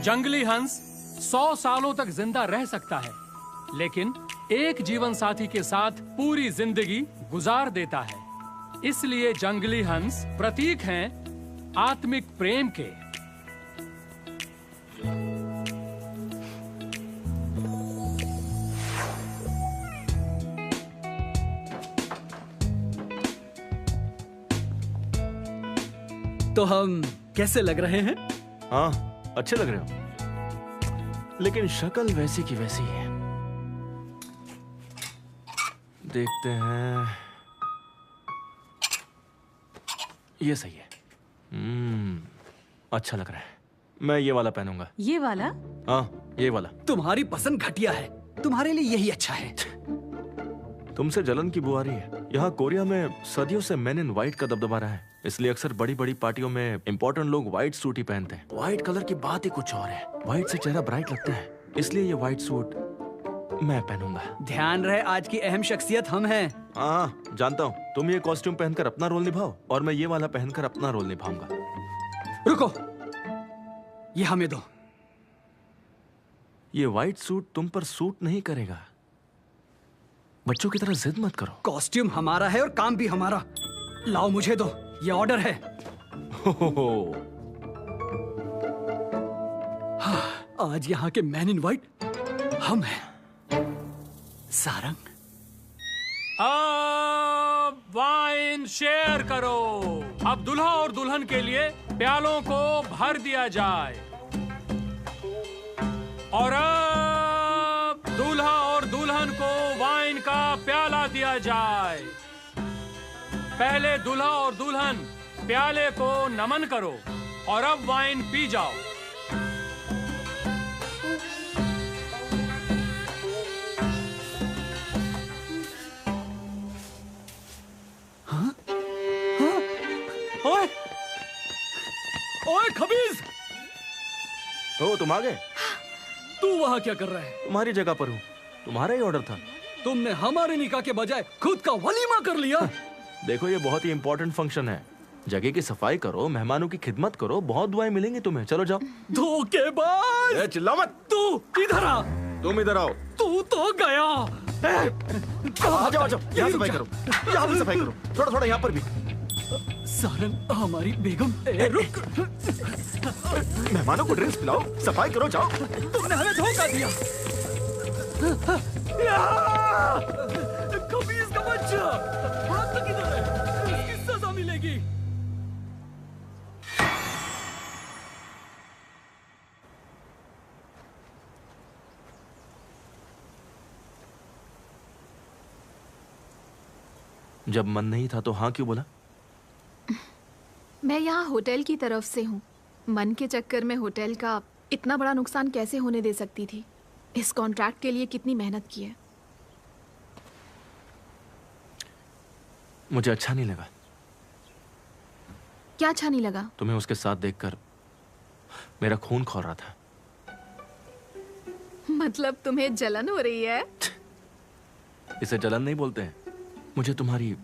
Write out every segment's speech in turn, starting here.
जंगली हंस 100 सालों तक जिंदा रह सकता है, लेकिन एक जीवन साथी के साथ पूरी जिंदगी गुजार देता है। इसलिए जंगली हंस प्रतीक हैं आत्मिक प्रेम के। तो हम कैसे लग रहे हैं? हाँ, अच्छे लग रहे हो, लेकिन शक्ल वैसी की वैसी है। देखते हैं, ये सही है। अच्छा लग रहा है। मैं ये वाला पहनूंगा। ये वाला? हाँ, ये वाला। तुम्हारी पसंद घटिया है, तुम्हारे लिए यही अच्छा है। तुमसे जलन की बू आ रही है। यहाँ कोरिया में सदियों से मेन इन व्हाइट का दबदबा रहा है, इसलिए अक्सर बड़ी बड़ी पार्टियों में इंपॉर्टेंट लोग व्हाइट सूट ही पहनते हैं। व्हाइट कलर की बात ही कुछ और है। व्हाइट से चेहरा ब्राइट लगता है, इसलिए ये व्हाइट सूट मैं पहनूंगा। ध्यान रहे, आज की अहम शख्सियत हम हैं। हाँ, जानता हूँ। तुम ये कॉस्ट्यूम पहनकर अपना रोल निभाओ और मैं ये वाला पहनकर अपना रोल निभाऊंगा। रुको, ये हमें दो। ये व्हाइट सूट तुम पर सूट नहीं करेगा। बच्चों की तरह जिद मत करो। कॉस्ट्यूम हमारा है और काम भी हमारा। लाओ, मुझे दो, ये ऑर्डर है। हाँ, आज यहाँ के मैन इन व्हाइट हम हैं। सारंग, अब वाइन शेयर करो। अब दूल्हा और दुल्हन के लिए प्यालों को भर दिया जाए और अब दूल्हा और दुल्हन को वाइन का प्याला दिया जाए। पहले दूल्हा और दुल्हन प्याले को नमन करो और अब वाइन पी जाओ। ओए, ओए खबीज! ओ, तुम आ गए? तू वहाँ क्या कर रहा है? तुम्हारी जगह पर हूँ। तुम्हारा ही ऑर्डर था। तुमने हमारे निकाह के बजाय खुद का वलीमा कर लिया। देखो, ये बहुत ही इंपॉर्टेंट फंक्शन है। जगह की सफाई करो, मेहमानों की खिदमत करो, बहुत दुआएं मिलेंगी तुम्हें। चलो जाओ। धोखेबाज! चिल्ला मत। तू इधर आ। तुम इधर आओ। तू तो गया। आ जाओ, आ जाओ। यहाँ सफाई करो, यहाँ भी सफाई करो। थोड़ा थोड़ा यहाँ पर भी। सारंग, हमारी बेगम। रुक। मेहमानों को ड्रिंक्स पिलाओ, सफाई करो, जाओ। तुमने हमें धोखा दिया। खबीज का बच्चा, हाथ तक इधर है। इसकी सजा मिलेगी। जब मन नहीं था तो हाँ क्यों बोला? मैं यहाँ होटल की तरफ से हूँ। मन के चक्कर में होटल का इतना बड़ा नुकसान कैसे होने दे सकती थी? इस कॉन्ट्रैक्ट के लिए कितनी मेहनत की है। मुझे अच्छा नहीं लगा। क्या अच्छा नहीं लगा? तुम्हें उसके साथ देखकर मेरा खून खौल रहा था। मतलब तुम्हें जलन हो रही है? इसे जलन नहीं बोलते हैं। मुझे तुम्हारी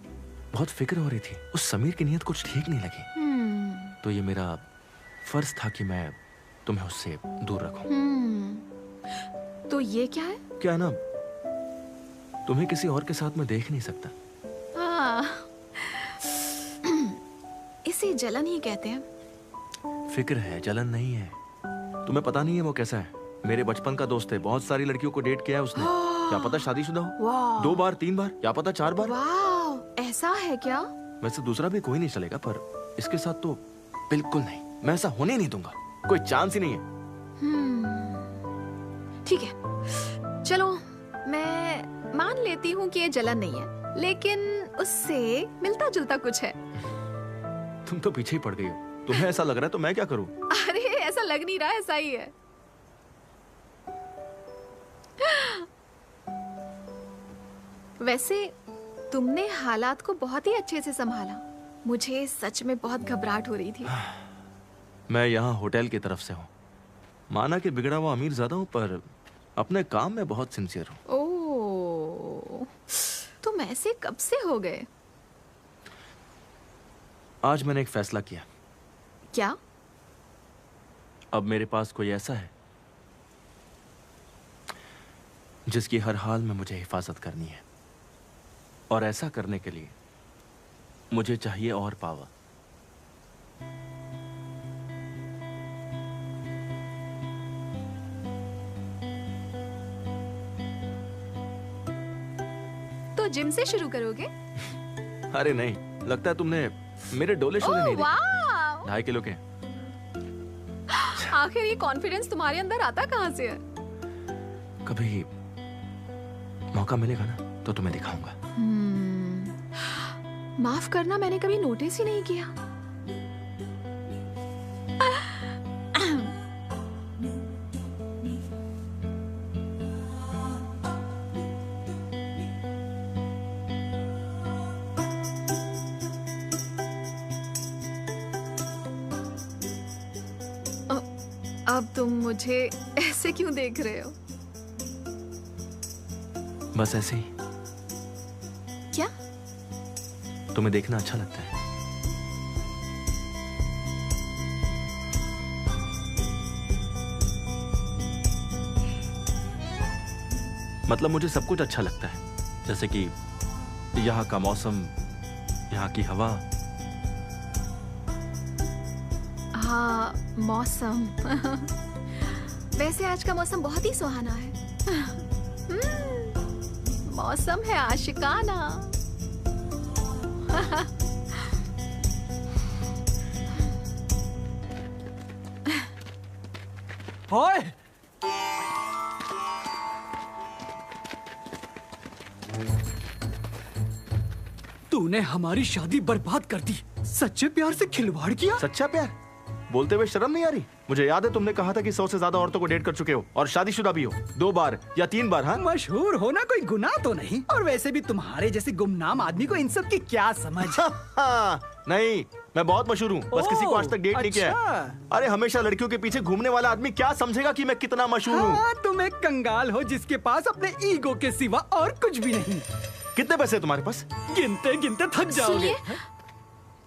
बहुत फिक्र हो रही थी। उस समीर की नीयत कुछ ठीक नहीं लगी। तो ये मेरा फर्ज था कि मैं तुम्हें उससे दूर रखूं। तो ये क्या है? क्या है ना, तुम्हें किसी और के साथ मैं देख नहीं सकता। इसे जलन ही कहते हैं। फिक्र है, जलन नहीं है। तुम्हें पता नहीं है वो कैसा है। मेरे बचपन का दोस्त है, बहुत सारी लड़कियों को डेट किया है उसने। क्या पता शादीशुदा हो। 2 बार 3 बार, क्या पता 4 बार। वाह, ऐसा है क्या? वैसे दूसरा भी कोई नहीं चलेगा, पर इसके साथ तो बिल्कुल नहीं। मैं ऐसा होने नहीं दूंगा। कोई चांस ही नहीं है। ठीक है, चलो मैं मान लेती हूँ कि ये जलन नहीं है, लेकिन उससे मिलता जुलता कुछ है। तुम तो पीछे ही पड़ गई हो। तुम्हें ऐसा लग रहा है तो मैं क्या करूं? अरे ऐसा लग नहीं रहा, ऐसा ही है। वैसे तुमने हालात को बहुत ही अच्छे से संभाला। मुझे सच में बहुत घबराहट हो रही थी। मैं यहाँ होटल की तरफ से हूँ। माना कि बिगड़ा हुआ अमीर ज्यादा हूँ, पर अपने काम में बहुत सिंसियर हूँ। ओह, तुम ऐसे कब से हो गए? आज मैंने एक फैसला किया। क्या? अब मेरे पास कोई ऐसा है जिसकी हर हाल में मुझे हिफाजत करनी है, और ऐसा करने के लिए मुझे चाहिए और पावर। तो जिम से शुरू करोगे? अरे नहीं, लगता है तुमने मेरे डोले शोले नहीं देखे। वाह! 2.5 किलो के। आखिर ये कॉन्फिडेंस तुम्हारे अंदर आता कहाँ से है? कभी मौका मिलेगा ना तो तुम्हें दिखाऊंगा। माफ करना, मैंने कभी नोटिस ही नहीं किया। अब तुम मुझे ऐसे क्यों देख रहे हो? बस ऐसे ही। क्या? तुम्हें देखना अच्छा लगता है। मतलब मुझे सब कुछ अच्छा लगता है, जैसे कि यहाँ का मौसम, यहाँ की हवा। हाँ, मौसम। वैसे आज का मौसम बहुत ही सुहाना है। मौसम है आशिकाना। ओए! तूने हमारी शादी बर्बाद कर दी। सच्चे प्यार से खिलवाड़ किया। सच्चा प्यार बोलते हुए शर्म नहीं आ रही? मुझे याद है तुमने कहा था कि 100 से ज्यादा औरतों को डेट कर चुके हो और शादीशुदा भी हो। 2 बार या 3 बार। हाँ, मशहूर होना कोई गुनाह तो नहीं, और वैसे भी तुम्हारे जैसे गुमनाम आदमी को इन सब की क्या समझ। नहीं, मैं बहुत मशहूर हूँ, बस किसी को आज तक डेट नहीं किया है। अच्छा। अरे हमेशा लड़कियों के पीछे घूमने वाला आदमी क्या समझेगा कि मैं कितना मशहूर हूँ? हाँ, तुम एक कंगाल हो जिसके पास अपने ईगो के सिवा और कुछ भी नहीं। कितने पैसे है तुम्हारे पास? गिनते गिनते थक जाओगे। सुनिए,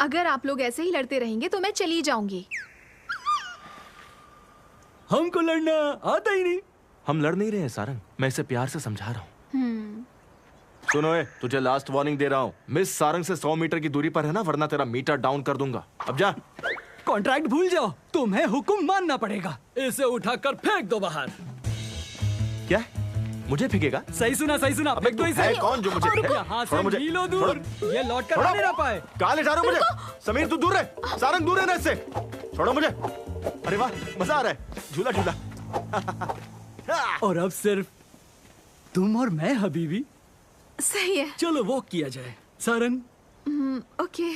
अगर आप लोग ऐसे ही लड़ते रहेंगे तो मैं चली जाऊंगी। हमको लड़ना आता ही नहीं। हम लड़ नहीं रहे हैं सारंग, मैं इसे प्यार से समझा रहा हूँ। सुनो ए, तुझे लास्ट वार्निंग दे रहा हूँ, मिस सारंग से 100 मीटर की दूरी पर है ना, वरना तेरा मीटर डाउन कर दूंगा। अब जा। कॉन्ट्रैक्ट भूल जाओ, तुम्हें हुक्म मानना पड़ेगा। इसे उठाकर फेंक दो बाहर। क्या? मुझे फेंकेगा? सही सुना, सही सुना। अबे फेंक दो तू इसे। है कौन जो मुझे फेंके? यहाँ छोड़ो से मुझे। मीलों दूर। छोड़ो। ये लौट कर छोड़ो। आ नहीं पाए। कहाँ ले जा रहे हो मुझे? समीर तू दूर रहे, सारंग दूर रहना इससे। छोड़ो मुझे। अरे वाह, मजा आ रहा है, झूला झूला। और अब सिर्फ तुम और मैं हबीबी। सही है। चलो वॉक किया जाए। सारंग, ओके।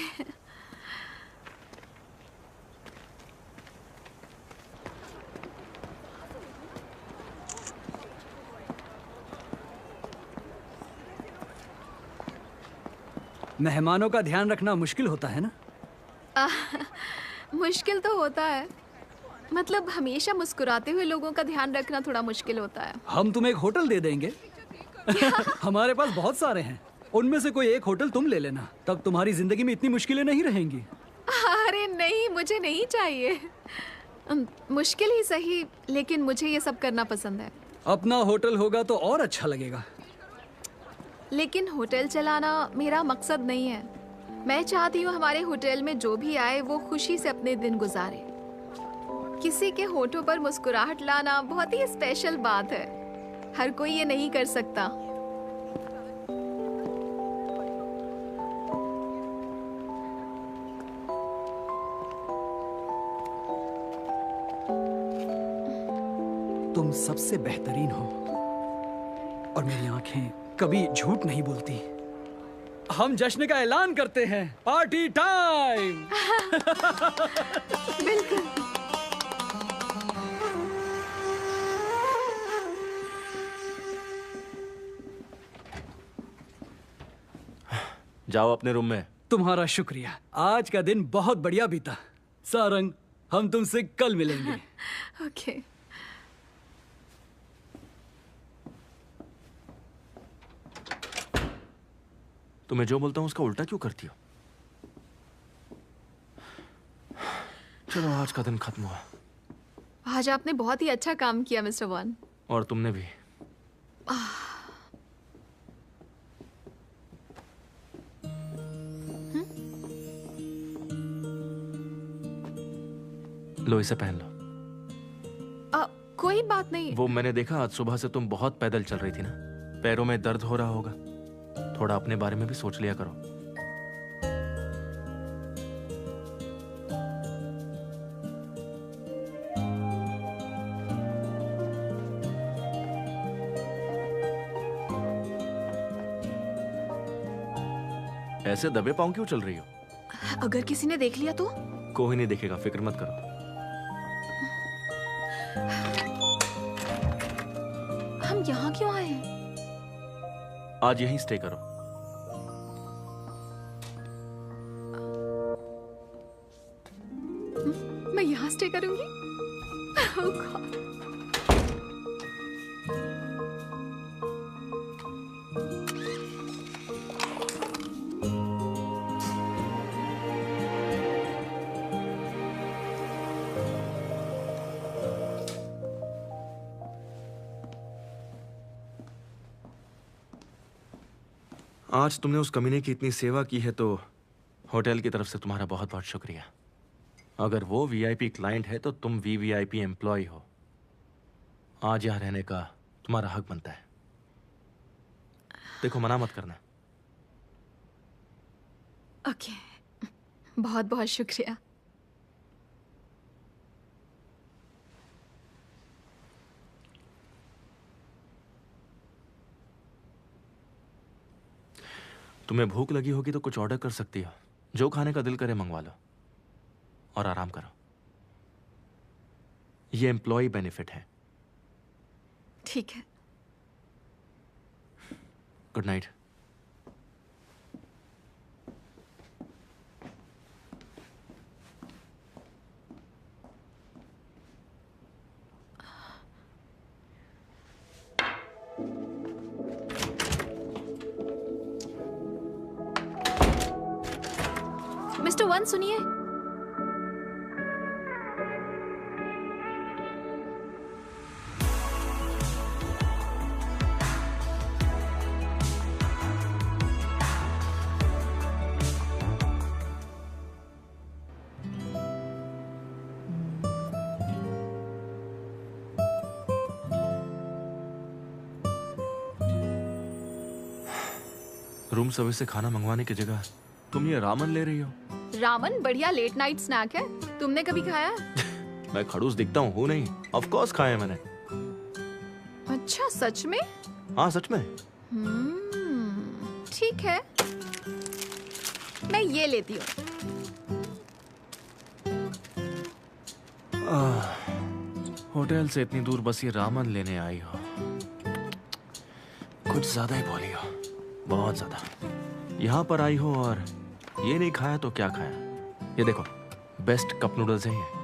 मेहमानों का ध्यान रखना मुश्किल होता है ना? मुश्किल तो होता है, मतलब हमेशा मुस्कुराते हुए लोगों का ध्यान रखना थोड़ा मुश्किल होता है। हम तुम्हें एक होटल दे देंगे। हमारे पास बहुत सारे हैं, उनमें से कोई एक होटल तुम ले लेना, तब तुम्हारी जिंदगी में इतनी मुश्किलें नहीं रहेंगी। अरे नहीं, मुझे नहीं चाहिए। मुश्किल ही सही, लेकिन मुझे ये सब करना पसंद है। अपना होटल होगा तो और अच्छा लगेगा। लेकिन होटल चलाना मेरा मकसद नहीं है। मैं चाहती हूँ हमारे होटल में जो भी आए वो खुशी से अपने दिन गुजारे। किसी के होठों पर मुस्कुराहट लाना बहुत ही स्पेशल बात है, हर कोई ये नहीं कर सकता। तुम सबसे बेहतरीन हो और मेरी आंखें कभी झूठ नहीं बोलती। हम जश्न का ऐलान करते हैं। Party time. बिल्कुल। जाओ अपने रूम में। तुम्हारा शुक्रिया, आज का दिन बहुत बढ़िया बीता। सारंग, हम तुमसे कल मिलेंगे। ओके। तुम्हें जो बोलता हूँ उसका उल्टा क्यों करती हो? चलो आज का दिन खत्म हुआ, आज आपने बहुत ही अच्छा काम किया मिस्टर वन। और तुमने भी। लो इसे पहन लो। कोई बात नहीं। वो मैंने देखा आज सुबह से तुम बहुत पैदल चल रही थी ना, पैरों में दर्द हो रहा होगा। थोड़ा अपने बारे में भी सोच लिया करो। ऐसे दबे पांव क्यों चल रही हो? अगर किसी ने देख लिया तो? कोई नहीं देखेगा, फिक्र मत करो। हम यहाँ क्यों आए? आज यहीं स्टे करो। मैं यहाँ स्टे करूंगी? Oh God. आज तुमने उस कमीने की इतनी सेवा की है तो होटल की तरफ से तुम्हारा बहुत बहुत शुक्रिया। अगर वो वीआईपी क्लाइंट है तो तुम वीवीआईपी एम्प्लॉय हो। आज यहाँ रहने का तुम्हारा हक बनता है। देखो, मना मत करना। ओके, बहुत बहुत शुक्रिया। तुम्हें भूख लगी होगी तो कुछ ऑर्डर कर सकती हो। जो खाने का दिल करे मंगवा लो और आराम करो। ये एम्प्लॉय बेनिफिट है। ठीक है। Good night. मिस्टर वन सुनिए। रूम सर्विस से खाना मंगवाने की जगह तुम ये रामन ले रही हो। रामन बढ़िया लेट नाइट स्नैक है। तुमने कभी खाया? मैं खड़ूस दिखता हूँ नहीं? ऑफ कोर्स खाया मैंने। अच्छा, सच में? हाँ सच में। ठीक है, मैं ये लेती हूँ। होटल से इतनी दूर बस ये रामन लेने आई हो। कुछ ज्यादा ही बोली हो, बहुत ज्यादा। यहाँ पर आई हो और ये नहीं खाया तो क्या खाया? ये देखो, बेस्ट कप नूडल्स है ये।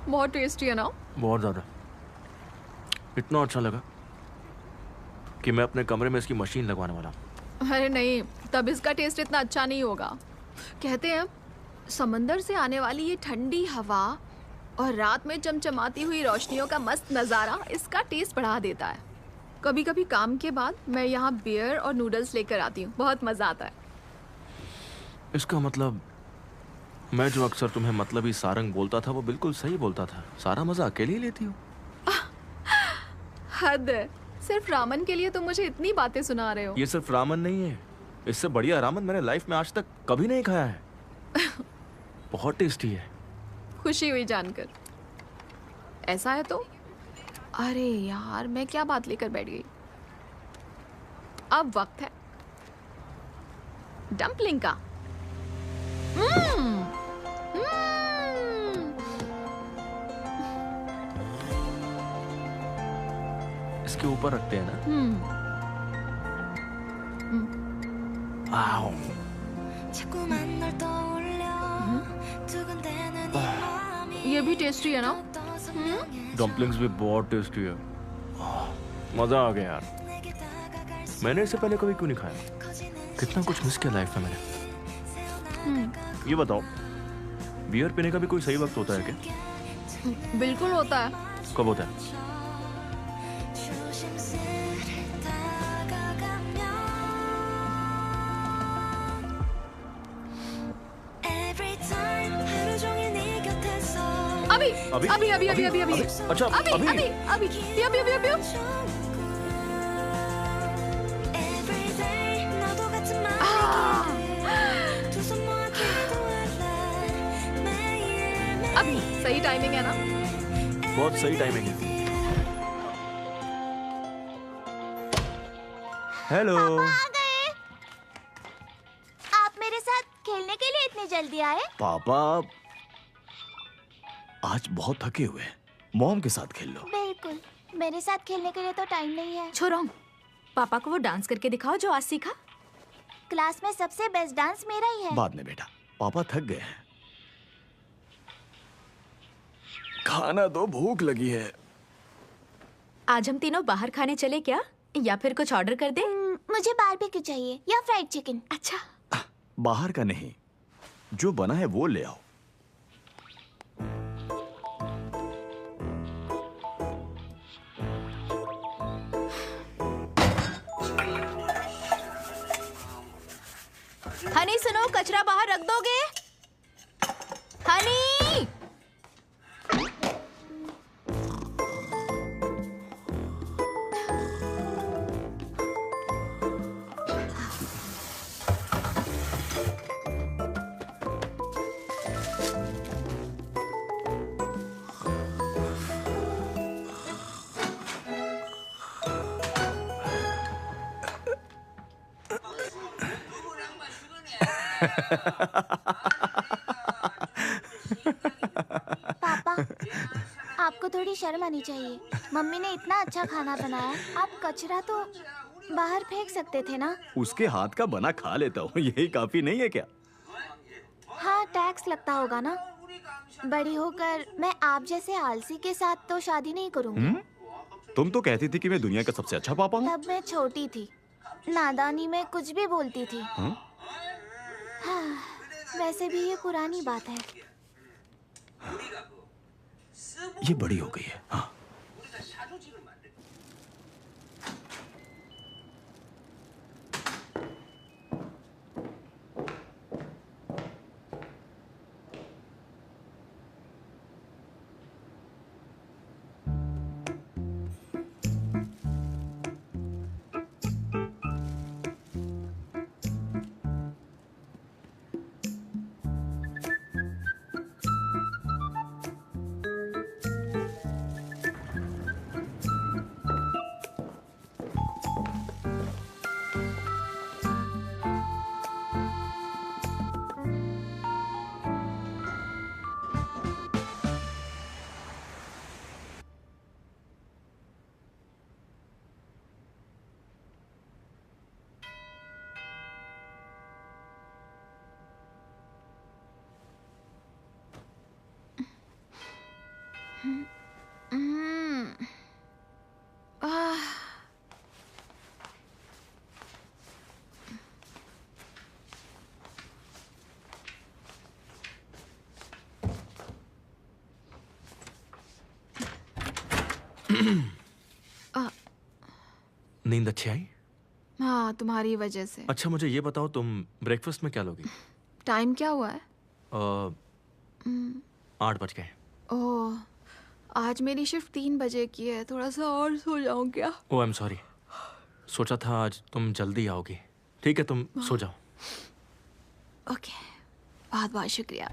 बहुत टेस्टी है ना? बहुत ज्यादा। इतना अच्छा लगा कि मैं अपने कमरे में इसकी मशीन लगवाने वाला हूँ। अरे नहीं, तब इसका टेस्ट इतना अच्छा नहीं होगा। कहते हैं समंदर से आने वाली ये ठंडी हवा और रात में चमचमाती हुई रोशनियों का मस्त नज़ारा इसका टेस्ट बढ़ा देता है। कभी कभी काम के बाद मैं यहाँ बियर और नूडल्स लेकर आती हूँ, बहुत मज़ा आता है। इसका मतलब मैं जो अक्सर तुम्हें मतलबी सारंग बोलता था वो बिल्कुल सही बोलता था। सारा मजा अकेले ही लेती हो। हद है, सिर्फ रामन के लिए तुम मुझे इतनी बातें सुना रहे हो। ये सिर्फ रामन नहीं है, इससे बढ़िया रामन मैंने लाइफ में आज तक कभी नहीं खाया है। बहुत टेस्टी है। खुशी हुई जानकर। ऐसा है तो? अरे यार, मैं क्या बात लेकर बैठ गई। अब वक्त है डम्पलिंग का। इसके ऊपर रखते हैं ना? आओ। ये भी टेस्टी है ना? डम्पलिंग्स भी बहुत टेस्टी है। मजा आ गया यार। मैंने इससे पहले कभी क्यों नहीं खाया? कितना कुछ मिस किया लाइफ में मैंने। ये बताओ, बियर पीने का भी कोई सही वक्त होता है क्या? बिल्कुल होता है। कब होता है? अभी अभी अभी अभी अभी अभी अच्छा अभी अभी अभी अभी अभी अभी अभी अभी सही टाइमिंग है ना? बहुत सही टाइमिंग है। हेलो। आ गए। आप मेरे साथ खेलने के लिए इतनी जल्दी आए? पापा आज बहुत थके हुए हैं, मॉम के साथ खेल लो। बिल्कुल, मेरे साथ खेलने के लिए तो टाइम नहीं है। छोरोंग, पापा को वो डांस करके दिखाओ जो आज सीखा। क्लास में सबसे बेस्ट डांस मेरा ही है। बाद में बेटा, पापा थक गए हैं। खाना दो, भूख लगी है। आज हम तीनों बाहर खाने चले क्या, या फिर कुछ ऑर्डर कर दे? मुझे बारबेक्यू चाहिए या फ्राइड चिकन। अच्छा। बाहर का नहीं, जो बना है वो ले आओ। हनी सुनो, कचरा बाहर रख दोगे? हनी! पापा, आपको थोड़ी शर्म आनी चाहिए। मम्मी ने इतना अच्छा खाना बनाया, आप कचरा तो बाहर फेंक सकते थे ना। उसके हाथ का बना खा लेता हूँ, यही काफी नहीं है क्या? हाँ, टैक्स लगता होगा ना। बड़ी होकर मैं आप जैसे आलसी के साथ तो शादी नहीं करूंगी। तुम तो कहती थी कि मैं दुनिया का सबसे अच्छा पापा हूँ। तब मैं छोटी थी, नादानी में कुछ भी बोलती थी। हाँ, वैसे भी ये पुरानी बात है। ये बड़ी हो गई है। हाँ। नींद अच्छी आई? हाँ, तुम्हारी वजह से। अच्छा मुझे ये बताओ, तुम ब्रेकफास्ट में क्या लोगी? टाइम क्या हुआ है? 8 बज गए। ओह, आज मेरी शिफ्ट 3 बजे की है। थोड़ा सा और सो जाऊं क्या? ओह आई एम सॉरी, सोचा था आज तुम जल्दी आओगी। ठीक है, तुम सो जाओ। ओके, बहुत बहुत शुक्रिया।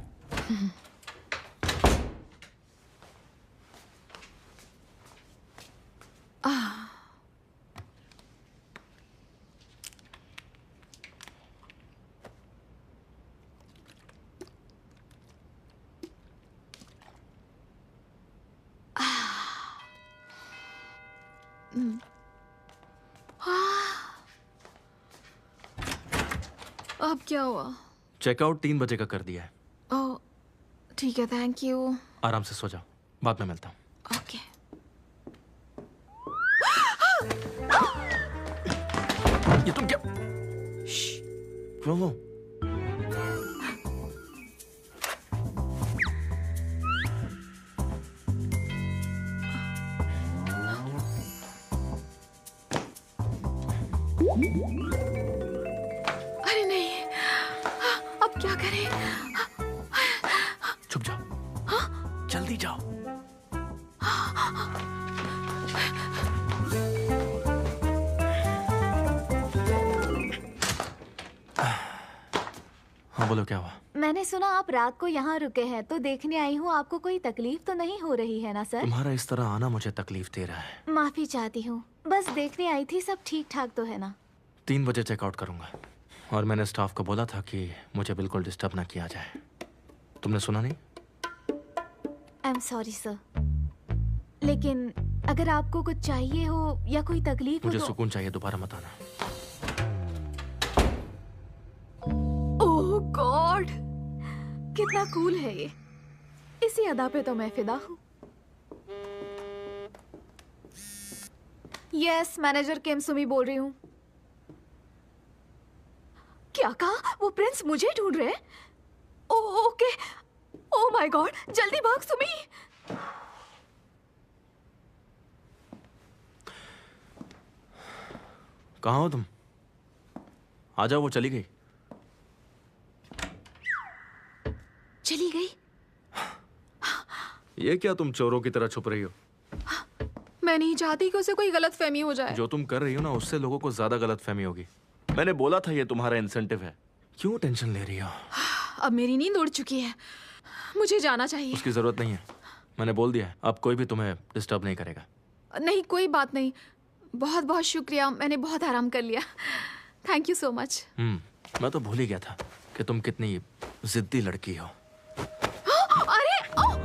अब क्या हुआ? चेकआउट 3 बजे का कर दिया है। ओह ठीक है, थैंक यू। आराम से सो जाओ, बाद में मिलता हूँ। ओके। ये तुम क्या? क्यों? अरे नहीं, अब क्या करें? छुप जाओ, जल्दी जाओ। हाँ बोलो, क्या हुआ? मैंने सुना आप रात को यहाँ रुके हैं, तो देखने आई हूँ आपको कोई तकलीफ तो नहीं हो रही है ना सर? तुम्हारा इस तरह आना मुझे तकलीफ दे रहा है। माफी चाहती हूँ, बस देखने आई थी, सब ठीक ठाक तो है ना? 3 बजे चेकआउट करूंगा और मैंने स्टाफ को बोला था कि मुझे बिल्कुल डिस्टर्ब ना किया जाए। तुमने सुना नहीं? आई एम सॉरी सर, लेकिन अगर आपको कुछ चाहिए हो या कोई तकलीफ हो मुझे तो... सुकून चाहिए, दोबारा मत आना। ओह गॉड, कितना कूल है ये। इसी अदा पे तो मैं फिदा हूँ। यस, मैनेजर केमसुमी बोल रही हूँ। क्या कहा? वो प्रिंस मुझे ढूंढ रहे हैं? Oh okay, oh my God, जल्दी भाग सुमी। कहाँ हो तुम? आ जाओ, वो चली गई। चली गई? ये क्या तुम चोरों की तरह छुप रही हो? मैं नहीं चाहती कि उसे कोई गलतफहमी हो जाए। जो तुम कर रही हो ना, उससे लोगों को ज्यादा गलतफहमी होगी। मैंने बोला था ये तुम्हारा इंसेंटिव है। क्यों टेंशन ले रही हो? अब मेरी नींद उड़ चुकी है, मुझे जाना चाहिए। उसकी जरूरत नहीं है, मैंने बोल दिया है। अब कोई भी तुम्हें डिस्टर्ब नहीं करेगा। नहीं, कोई बात नहीं। बहुत बहुत शुक्रिया, मैंने बहुत आराम कर लिया। Thank you so much. मैं तो भूल ही गया था कि तुम कितनी जिद्दी लड़की हो। अरे ओह!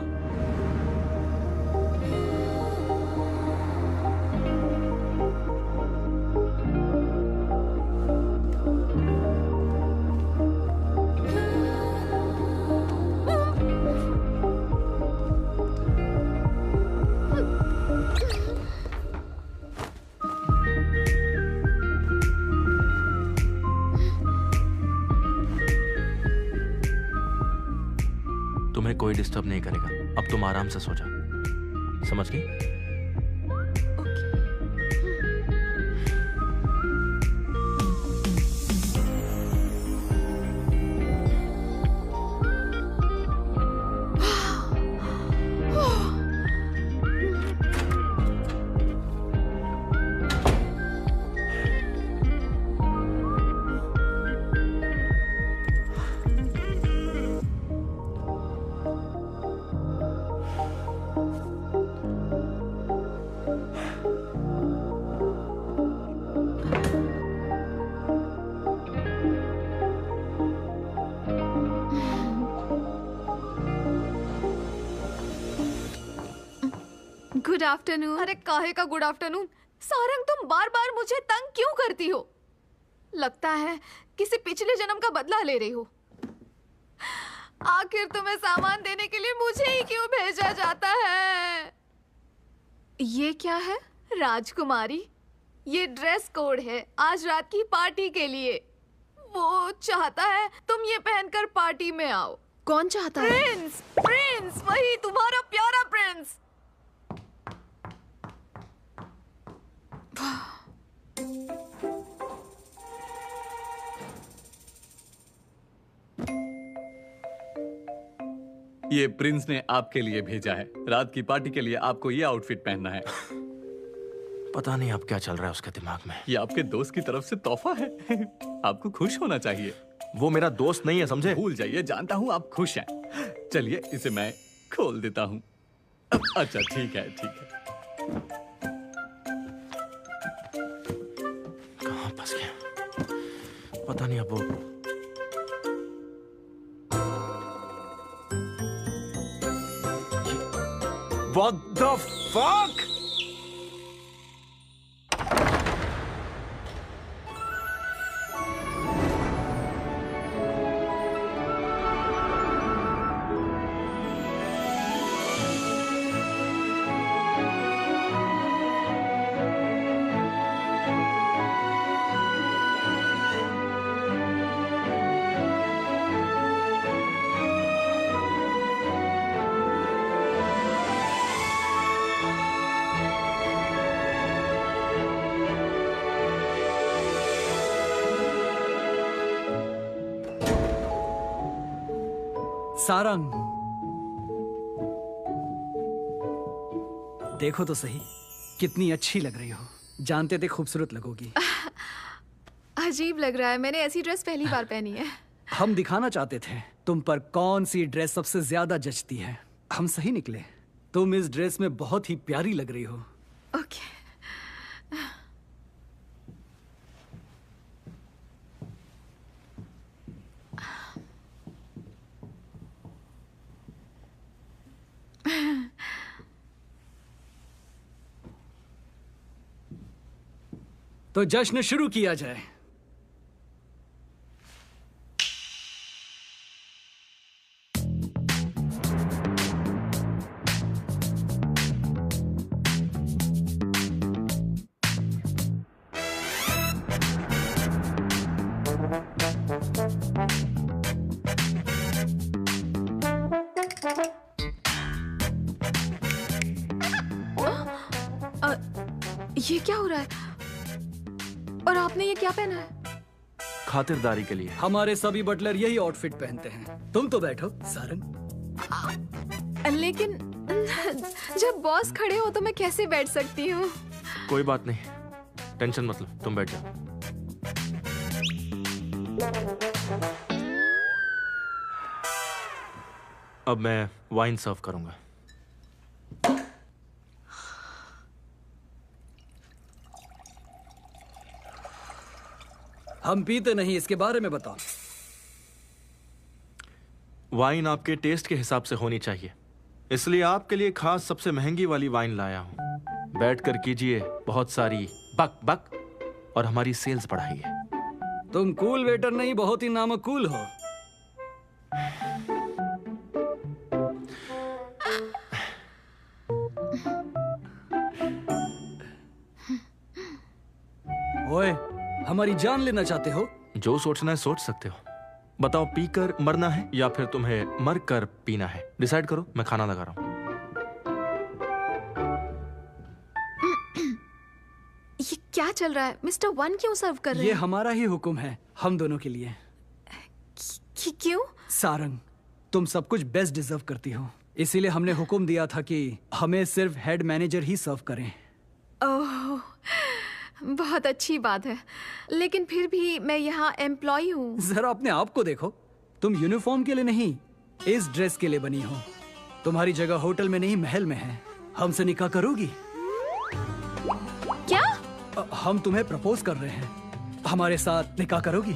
तुम्हें कोई डिस्टर्ब नहीं करेगा। अब तुम आराम से सो जाओ, समझ गई? Good afternoon. अरे काहे का गुड आफ्टरनून? सारंग, तुम बार बार मुझे तंग क्यों करती हो? लगता है किसी पिछले जन्म का बदला ले रही हो। आखिर तुम्हें सामान देने के लिए मुझे ही क्यों भेजा जाता है? ये क्या है? राजकुमारी, ये ड्रेस कोड है आज रात की पार्टी के लिए। वो चाहता है तुम ये पहनकर पार्टी में आओ। कौन चाहता है? प्रिंस, प्रिंस, वही तुम्हारा प्यारा प्रिंस। ये प्रिंस ने आपके लिए भेजा है। रात की पार्टी के लिए आपको ये आउटफिट पहनना है। पता नहीं अब क्या चल रहा है उसके दिमाग में। ये आपके दोस्त की तरफ से तोहफा है। आपको खुश होना चाहिए। वो मेरा दोस्त नहीं है, समझे? भूल जाइए, जानता हूँ आप खुश हैं। चलिए इसे मैं खोल देता हूँ। अच्छा ठीक है, ठीक है। कहाँ फंस गया पता नहीं। अब वो What the fuck? सारंग, देखो तो सही, कितनी अच्छी लग रही हो। जानते थे खूबसूरत लगोगी। अजीब लग रहा है, मैंने ऐसी ड्रेस पहली बार पहनी है। हम दिखाना चाहते थे तुम पर कौन सी ड्रेस सबसे ज्यादा जचती है। हम सही निकले। तुम इस ड्रेस में बहुत ही प्यारी लग रही हो। ओके। तो जश्न शुरू किया जाए। ये क्या हो रहा है? और आपने ये क्या पहना है? खातिरदारी के लिए। हमारे सभी बटलर यही आउटफिट पहनते हैं। तुम तो बैठो सारंग। लेकिन जब बॉस खड़े हो तो मैं कैसे बैठ सकती हूँ? कोई बात नहीं, टेंशन मत लो, तुम बैठ जाओ। अब मैं वाइन सर्व करूंगा। हम पीते नहीं, इसके बारे में बताओ। वाइन आपके टेस्ट के हिसाब से होनी चाहिए, इसलिए आपके लिए खास सबसे महंगी वाली वाइन लाया हूं। बैठकर कीजिए बहुत सारी बक बक और हमारी सेल्स बढ़ाइए। तुम कूल वेटर नहीं, बहुत ही नामकूल हो। ओए, हमारी जान लेना चाहते हो? जो सोचना है सोच सकते हो। बताओ, पीकर मरना है या फिर तुम्हें मरकर पीना है? डिसाइड करो, मैं खाना लगा रहा हूं। ये क्या चल रहा है? मिस्टर वन क्यों सर्व कर रहे ये हैं? हमारा ही हुक्म है, हम दोनों के लिए। क्यों? सारंग, तुम सब कुछ बेस्ट डिजर्व करती हो, इसीलिए हमने हुक्म दिया था कि हमें सिर्फ हेड मैनेजर ही सर्व करें। ओह, बहुत अच्छी बात है, लेकिन फिर भी मैं यहाँ एम्प्लॉय हूँ। जरा अपने आप को देखो, तुम यूनिफॉर्म के लिए नहीं, इस ड्रेस के लिए बनी हो। तुम्हारी जगह होटल में नहीं, महल में है। हमसे निकाह करोगी? क्या? हम तुम्हें प्रपोज कर रहे हैं, हमारे साथ निकाह करोगी?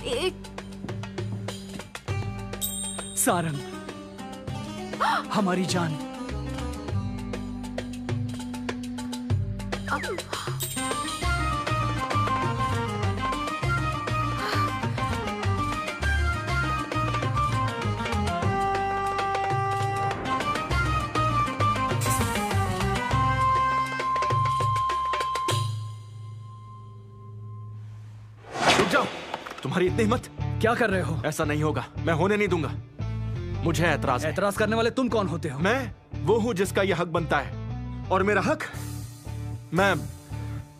एक सारंग, हमारी जान। रुक जाओ, तुम्हारी इतनी हिम्मत? क्या कर रहे हो? ऐसा नहीं होगा, मैं होने नहीं दूंगा। मुझे एतराज है। एतराज करने वाले तुम कौन होते हो? मैं वो हूं जिसका यह हक बनता है, और मेरा हक मैं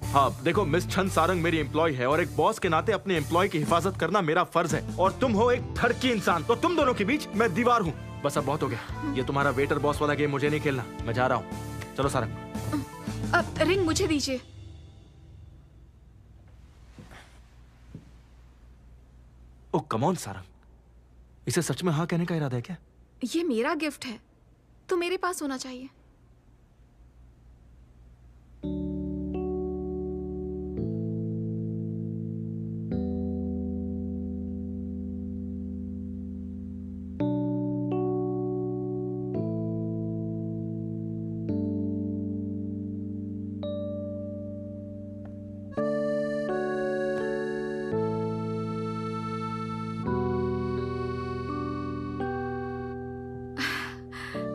हाँ देखो, मिस छन सारंग मेरी एम्प्लॉय है और एक बॉस के नाते अपने एम्प्लॉय की हिफाजत करना मेरा फर्ज है। और तुम हो एक धड़की इंसान, तो तुम दोनों के बीच मैं दीवार हूँ। बस अब बहुत हो गया, ये तुम्हारा वेटर बॉस वाला गेम मुझे नहीं खेलना। मैं जा रहा हूँ, चलो सारंग। अब रिंग मुझे दीजिए। ओ कम ऑन सारंग, इसे सच में हाँ कहने का इरादा है क्या? ये मेरा गिफ्ट है, तो मेरे पास होना चाहिए।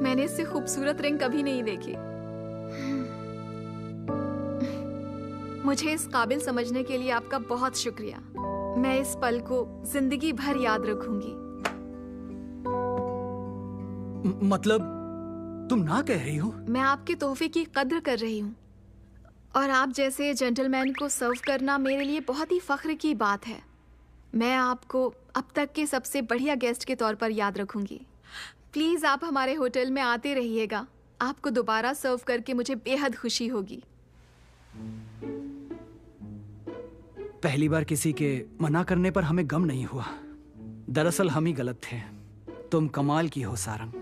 मैंने इससे खूबसूरत रिंग कभी नहीं देखी। मुझे इस काबिल समझने के लिए आपका बहुत शुक्रिया। मैं इस पल को जिंदगी भर याद रखूंगी। मतलब तुम ना कह रही हो? मैं आपके तोहफे की कद्र कर रही हूँ, और आप जैसे जेंटलमैन को सर्व करना मेरे लिए बहुत ही फख्र की बात है। मैं आपको अब तक के सबसे बढ़िया गेस्ट के तौर पर याद रखूंगी। प्लीज आप हमारे होटल में आते रहिएगा। आपको दोबारा सर्व करके मुझे बेहद खुशी होगी। पहली बार किसी के मना करने पर हमें गम नहीं हुआ। दरअसल हम ही गलत थे। तुम कमाल की हो सारंग,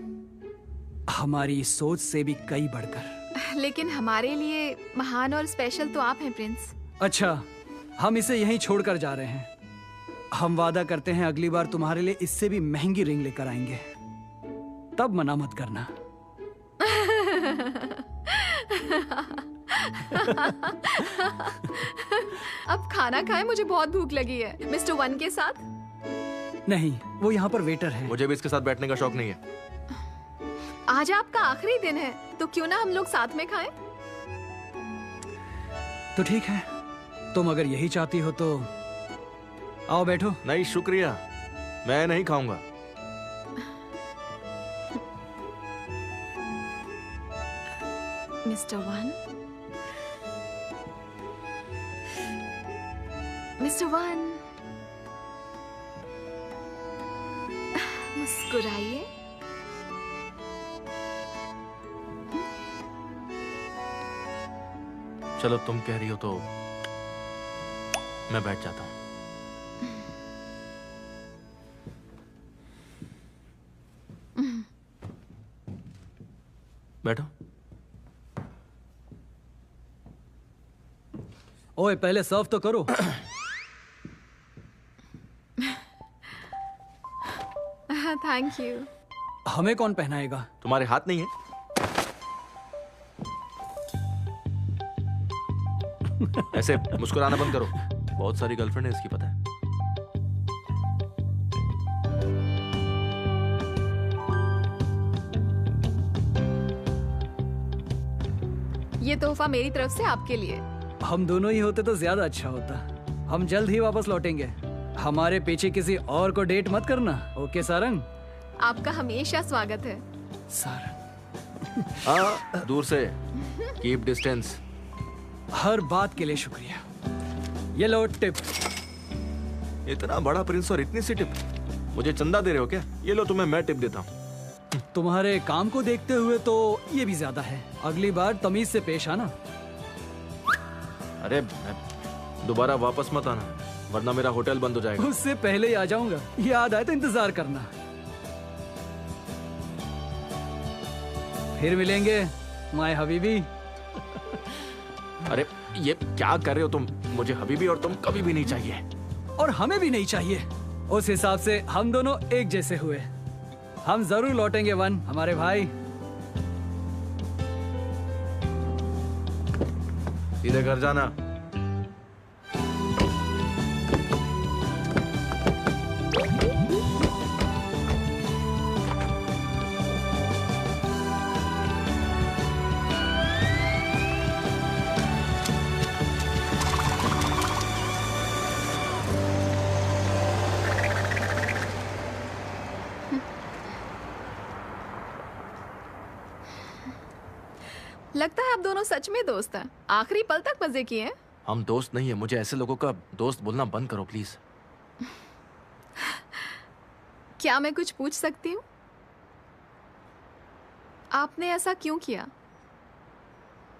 हमारी सोच से भी कई बढ़कर। लेकिन हमारे लिए महान और स्पेशल तो आप हैं प्रिंस। अच्छा, हम इसे यहीं छोड़कर जा रहे हैं। हम वादा करते हैं अगली बार तुम्हारे लिए इससे भी महंगी रिंग लेकर आएंगे, तब मना मत करना। अब खाना खाएं, मुझे बहुत भूख लगी है। मिस्टर वन के साथ? नहीं, वो यहाँ पर वेटर है। मुझे भी इसके साथ बैठने का शौक नहीं है। आज आपका आखिरी दिन है, तो क्यों ना हम लोग साथ में खाएं? तो ठीक है, तुम अगर यही चाहती हो तो आओ बैठो। नहीं शुक्रिया, मैं नहीं खाऊंगा। मिस्टर वन, मिस्टर वन, मुस्कुराइए। चलो तुम कह रही हो तो मैं बैठ जाता हूँ। बैठो। ओए, पहले सर्व तो करो। Thank you. हमें कौन पहनाएगा? तुम्हारे हाथ नहीं है? ऐसे मुस्कुराना बंद करो। बहुत सारी गर्लफ्रेंड है इसकी, पता है। ये तोहफा मेरी तरफ से आपके लिए। हम दोनों ही होते तो ज्यादा अच्छा होता। हम जल्द ही वापस लौटेंगे। हमारे पीछे किसी और को डेट मत करना, ओके सारंग? आपका हमेशा स्वागत है। सारंग, हाँ, दूर से कीप डिस्टेंस। हर बात के लिए शुक्रिया। ये लो टिप। इतना बड़ा प्रिंस और इतनी सी टिप? मुझे चंदा दे रहे हो क्या? ये लो, तुम्हें मैं टिप देता हूँ। तुम्हारे काम को देखते हुए तो ये भी ज्यादा है। अगली बार तमीज से पेश आना। अरे दोबारा वापस मत आना, वरना मेरा होटल बंद हो जाएगा। उससे पहले ही आ जाऊंगा। याद आए तो इंतजार करना। फिर मिलेंगे माय हबीबी। अरे ये क्या कर रहे हो तुम? मुझे हबीबी और तुम कभी भी नहीं चाहिए। और हमें भी नहीं चाहिए। उस हिसाब से हम दोनों एक जैसे हुए। हम जरूर लौटेंगे वन, हमारे भाई। सीधे घर जाना। लगता है आप दोनों सच में दोस्त हैं। आखिरी पल तक मजे किए हैं। हम दोस्त नहीं है। मुझे ऐसे लोगों का दोस्त बोलना बंद करो प्लीज। क्या मैं कुछ पूछ सकती हूँ? आपने ऐसा क्यों किया?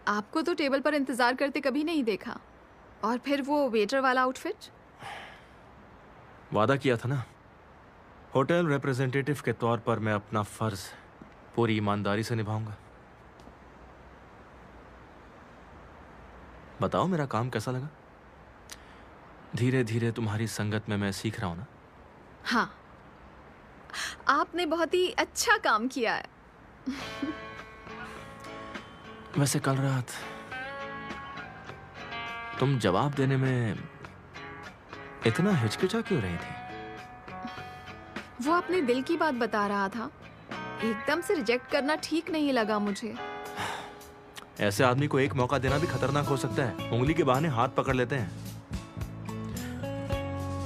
आपको तो टेबल पर इंतजार करते कभी नहीं देखा। और फिर वो वेटर वाला आउटफिट। वादा किया था ना, होटल रिप्रेजेंटेटिव के तौर पर मैं अपना फर्ज पूरी ईमानदारी से निभाऊंगा। बताओ मेरा काम कैसा लगा? धीरे धीरे तुम्हारी संगत में मैं सीख रहा हूं ना। हाँ, आपने बहुत ही अच्छा काम किया है। वैसे कल रात तुम जवाब देने में इतना हिचकिचा क्यों रही थी? वो अपने दिल की बात बता रहा था। एकदम से रिजेक्ट करना ठीक नहीं लगा मुझे। ऐसे आदमी को एक मौका देना भी खतरनाक हो सकता है। उंगली के बहाने हाथ पकड़ लेते हैं।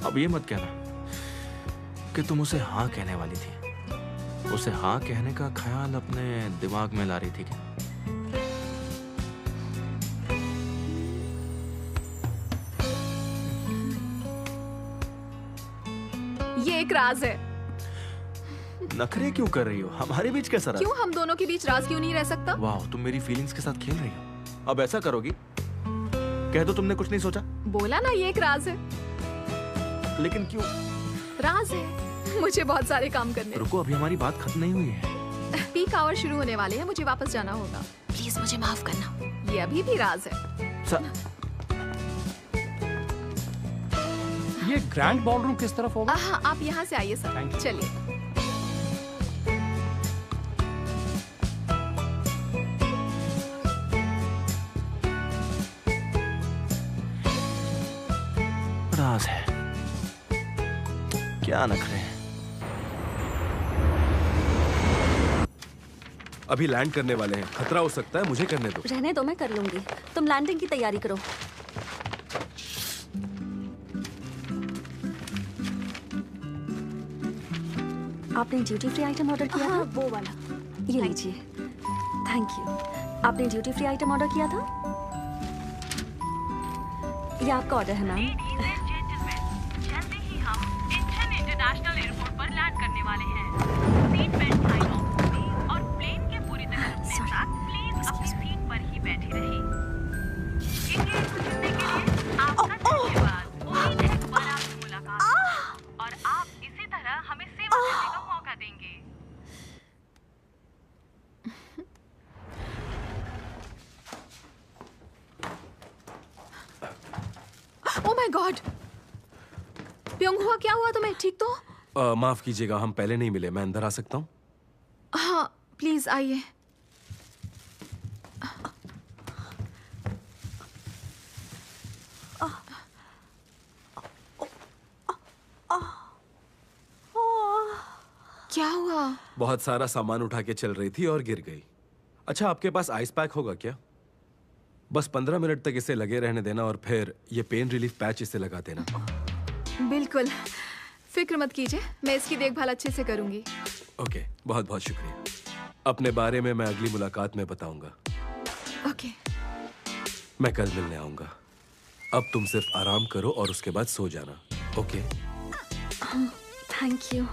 अब ये मत कहना कि तुम उसे हाँ कहने वाली थी। उसे हाँ कहने का ख्याल अपने दिमाग में ला रही थी क्या? ये एक राज है। नखरे क्यों कर रही हो? हमारे बीच कैसा राज? क्यों हम दोनों के बीच राज क्यों नहीं रह सकता? वाह, तुम मेरी फीलिंग्स के साथ खेल रही हो। अब ऐसा करोगी? कह दो तुमने कुछ नहीं सोचा। बोला ना ये एक राज है। लेकिन क्यों? राज है। मुझे बहुत सारे काम करने। रुको, अभी हमारी बात खत्म नहीं हुई है। पीक आवर शुरू होने वाले हैं, मुझे वापस जाना होगा। प्लीज मुझे माफ करना। ये अभी भी राज है। ये ग्रैंड बॉलरूम किस तरफ होगा? हाँ, आप यहाँ से आइए सर। चलिए। राज है। क्या नखरे हैं? अभी लैंड करने वाले हैं, खतरा हो सकता है, मुझे करने दो। रहने दो, मैं कर लूंगी। तुम लैंडिंग की तैयारी करो। आपने ड्यूटी फ्री आइटम ऑर्डर किया था? वो वाला। ये लीजिए। Thank you. आपने ड्यूटी फ्री आइटम ऑर्डर किया था? ये आपका ऑर्डर है मैम। जल्दी ही हम इंचन इंटरनेशनल एयरपोर्ट पर लैंड करने वाले हैं। सीट बेल्ट टाइट ऑन और प्लेन के पूरी तरह रुकने के साथ प्लीज अपनी सीट पर ही बैठे रहें। ये गेम सुनने के लिए आपका धन्यवाद। उम्मीद है दोबारा आपसे मुलाकात होगी और आप इसी तरह हमें सेवा करने का मौका देंगे। ओह माय गॉड, प्योंगहुआ क्या हुआ तुम्हें? ठीक तो? माफ कीजिएगा, हम पहले नहीं मिले। मैं अंदर आ सकता हूँ? हाँ प्लीज आइए। क्या हुआ? बहुत सारा सामान उठा के चल रही थी और गिर गई। अच्छा, आपके पास आइस पैक होगा क्या? बस 15 मिनट तक इसे लगे रहने देना और फिर ये पेन रिलीफ पैच इसे लगा देना। बिल्कुल, फिक्र मत कीजिए, मैं इसकी देखभाल अच्छे से करूंगी। ओके, बहुत बहुत शुक्रिया। अपने बारे में मैं अगली मुलाकात में बताऊंगा। ओके। मैं कल मिलने आऊंगा। अब तुम सिर्फ आराम करो और उसके बाद सो जाना। ओके? Thank you.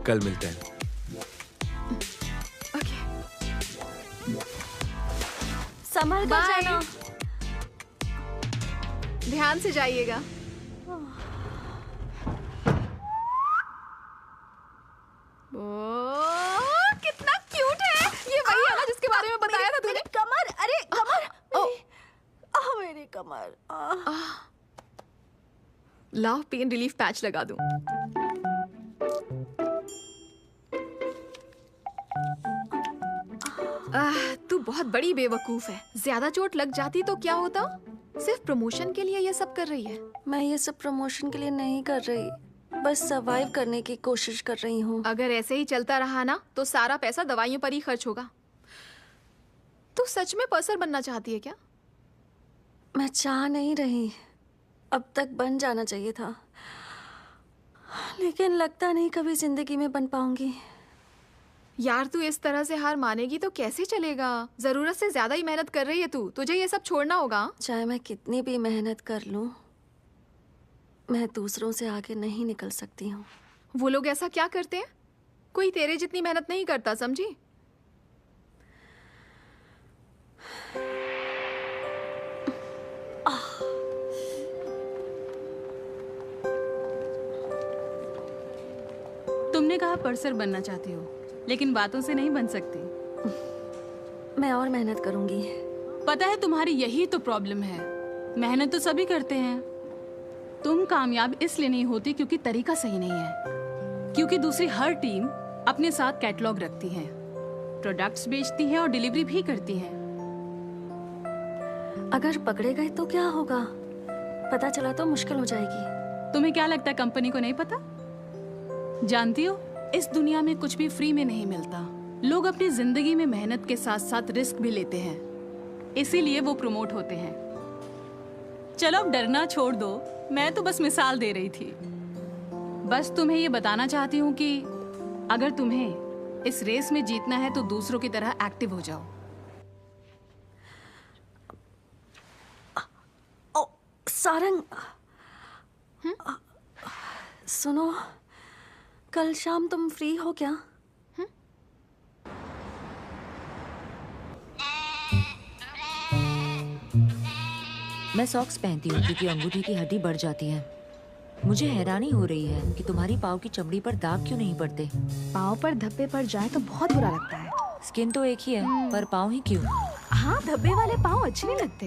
कल मिलते हैं। संभल कर बाय। जाना। ध्यान से जाइएगा। कितना क्यूट है। ये वही है ना जिसके बारे में बताया था तूने? कमर, अरे कमर, मेरी कमर। लाओ पेन रिलीफ पैच लगा दूं। तू बहुत बड़ी बेवकूफ है। ज्यादा चोट लग जाती तो क्या होता? सिर्फ प्रमोशन के लिए ये सब कर रही है। मैं ये सब प्रमोशन के लिए नहीं कर रही, बस सरवाइव करने की कोशिश कर रही हूँ। अगर ऐसे ही चलता रहा ना तो सारा पैसा दवाइयों पर ही खर्च होगा। तू सच में पर्सर बनना चाहती है क्या? मैं चाह नहीं रही, अब तक बन जाना चाहिए था, लेकिन लगता नहीं कभी जिंदगी में बन पाऊंगी। यार तू इस तरह से हार मानेगी तो कैसे चलेगा? जरूरत से ज्यादा ही मेहनत कर रही है तू, तुझे ये सब छोड़ना होगा। चाहे मैं कितनी भी मेहनत कर लूं, मैं दूसरों से आगे नहीं निकल सकती हूँ। वो लोग ऐसा क्या करते हैं? कोई तेरे जितनी मेहनत नहीं करता, समझी? तुमने कहा पर्सर बनना चाहती हो, लेकिन बातों से नहीं बन सकती। मैं और मेहनत करूंगी। पता है तुम्हारी यही तो प्रॉब्लम है। मेहनत तो सभी करते हैं, तुम कामयाब इसलिए नहीं होती क्योंकि तरीका सही नहीं है। क्योंकि दूसरी हर टीम अपने साथ कैटलॉग रखती है, प्रोडक्ट्स बेचती है और डिलीवरी भी करती है। अगर पकड़े गए तो क्या होगा? पता चला तो मुश्किल हो जाएगी। तुम्हें क्या लगता है कंपनी को नहीं पता? जानती हो, इस दुनिया में कुछ भी फ्री में नहीं मिलता। लोग अपनी जिंदगी में मेहनत के साथ साथ रिस्क भी लेते हैं, इसीलिए वो प्रमोट होते हैं। चलो अब डरना छोड़ दो, मैं तो बस मिसाल दे रही थी। बस तुम्हें ये बताना चाहती हूँ कि अगर तुम्हें इस रेस में जीतना है तो दूसरों की तरह एक्टिव हो जाओ। सारंग, सुनो, कल शाम तुम फ्री हो क्या? मैं सॉक्स पहनती हूँ क्योंकि अंगूठे की हड्डी बढ़ जाती है। मुझे हैरानी हो रही है कि तुम्हारी पाँव की चमड़ी पर दाग क्यों नहीं पड़ते। पाँव पर धब्बे पड़ जाए तो बहुत बुरा लगता है। स्किन तो एक ही है, पर पाँव ही क्यों? हाँ, धब्बे वाले पाँव अच्छे नहीं लगते।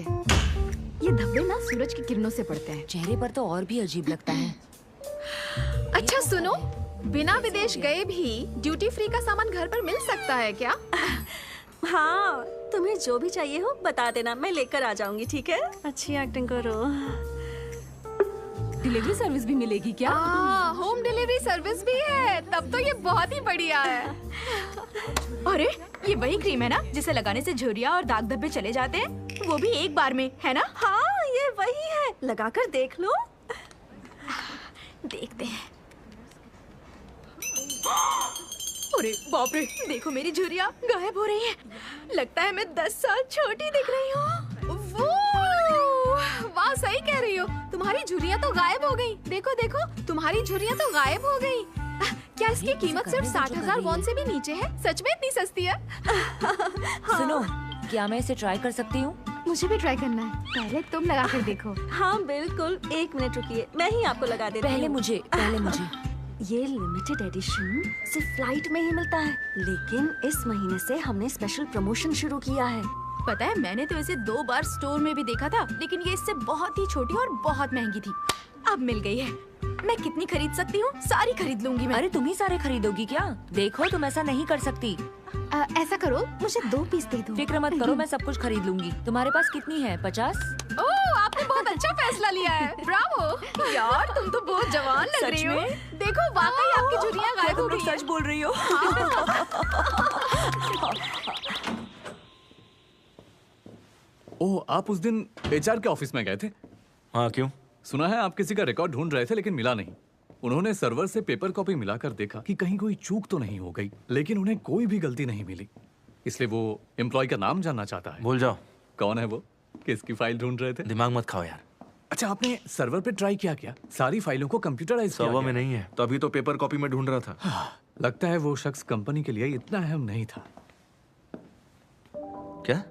ये धब्बे ना सूरज की किरणों से पड़ते हैं। चेहरे पर तो और भी अजीब लगता है। अच्छा सुनो, बिना विदेश गए भी ड्यूटी फ्री का सामान घर पर मिल सकता है क्या? हाँ, तुम्हें जो भी चाहिए हो बता देना, मैं लेकर आ जाऊंगी। ठीक है? अच्छी एक्टिंग करो। डिलीवरी सर्विस भी मिलेगी क्या? होम डिलीवरी सर्विस भी है। तब तो ये बहुत ही बढ़िया है। अरे ये वही क्रीम है ना जिसे लगाने से झुर्रियाँ और दाग धब्बे चले जाते हैं, वो भी एक बार में, है ना? हाँ, ये वही है, लगाकर देख लो। देखते हैं। अरे बाप रे, देखो मेरी झुर्रियाँ गायब हो रही हैं। लगता है मैं 10 साल छोटी दिख रही हूँ। वाह, सही कह रही हो। तुम्हारी झुर्रियाँ तो गायब हो गई। देखो देखो, तुम्हारी झुर्रियाँ तो गायब हो गई। क्या इसकी कीमत सिर्फ 60,000 वॉन से भी नीचे है? सच में इतनी सस्ती है? सुनो, क्या मैं इसे ट्राई कर सकती हूँ? मुझे भी ट्राई करना है। पहले तुम लगा कर देखो। हाँ बिल्कुल, 1 मिनट रुकिए, मैं ही आपको लगा देती हूँ। पहले मुझे। ये लिमिटेड एडिशन सिर्फ फ्लाइट में ही मिलता है, लेकिन इस महीने से हमने स्पेशल प्रमोशन शुरू किया है। पता है, मैंने तो इसे 2 बार स्टोर में भी देखा था, लेकिन ये इससे बहुत ही छोटी और बहुत महंगी थी। अब मिल गई है। मैं कितनी खरीद सकती हूँ? सारी खरीद लूंगी मैं। अरे तुम ही सारे खरीदोगी क्या? देखो, तुम ऐसा नहीं कर सकती। ऐसा करो, मुझे 2 पीस दे दो। फिक्र मत करो, मैं सब कुछ खरीद लूंगी। तुम्हारे पास कितनी है? 50? ओह, आपने बहुत अच्छा फैसला लिया है। ब्रावो यार, तुम तो बहुत जवान लग रही हो। देखो, वाकई आपकी झुर्रियाँ गायब हो गई हैं। सच बोल रही हो? ओह, आप उस दिन HR के ऑफिस में गए थे? हाँ, क्यों? सुना है आप किसी का रिकॉर्ड ढूंढ रहे थे लेकिन मिला नहीं। उन्होंने सर्वर से पेपर कॉपी मिलाकर देखा कि कहीं कोई चूक तो नहीं हो गई, लेकिन उन्हें कोई भी गलती नहीं मिली। इसलिए वो एम्प्लॉय का नाम जानना चाहता है। भूल जाओ। कौन है वो? किसकी फाइल ढूंढ रहे थे? दिमाग मत खाओ यार। अच्छा, आपने सर्वर पे ट्राई किया क्या? सारी फाइलों को कंप्यूटराइज किया? सर्वर में नहीं है, तो अभी तो पेपर कॉपी में ढूंढ रहा था। लगता है वो शख्स कंपनी के लिए इतना अहम नहीं था। क्या?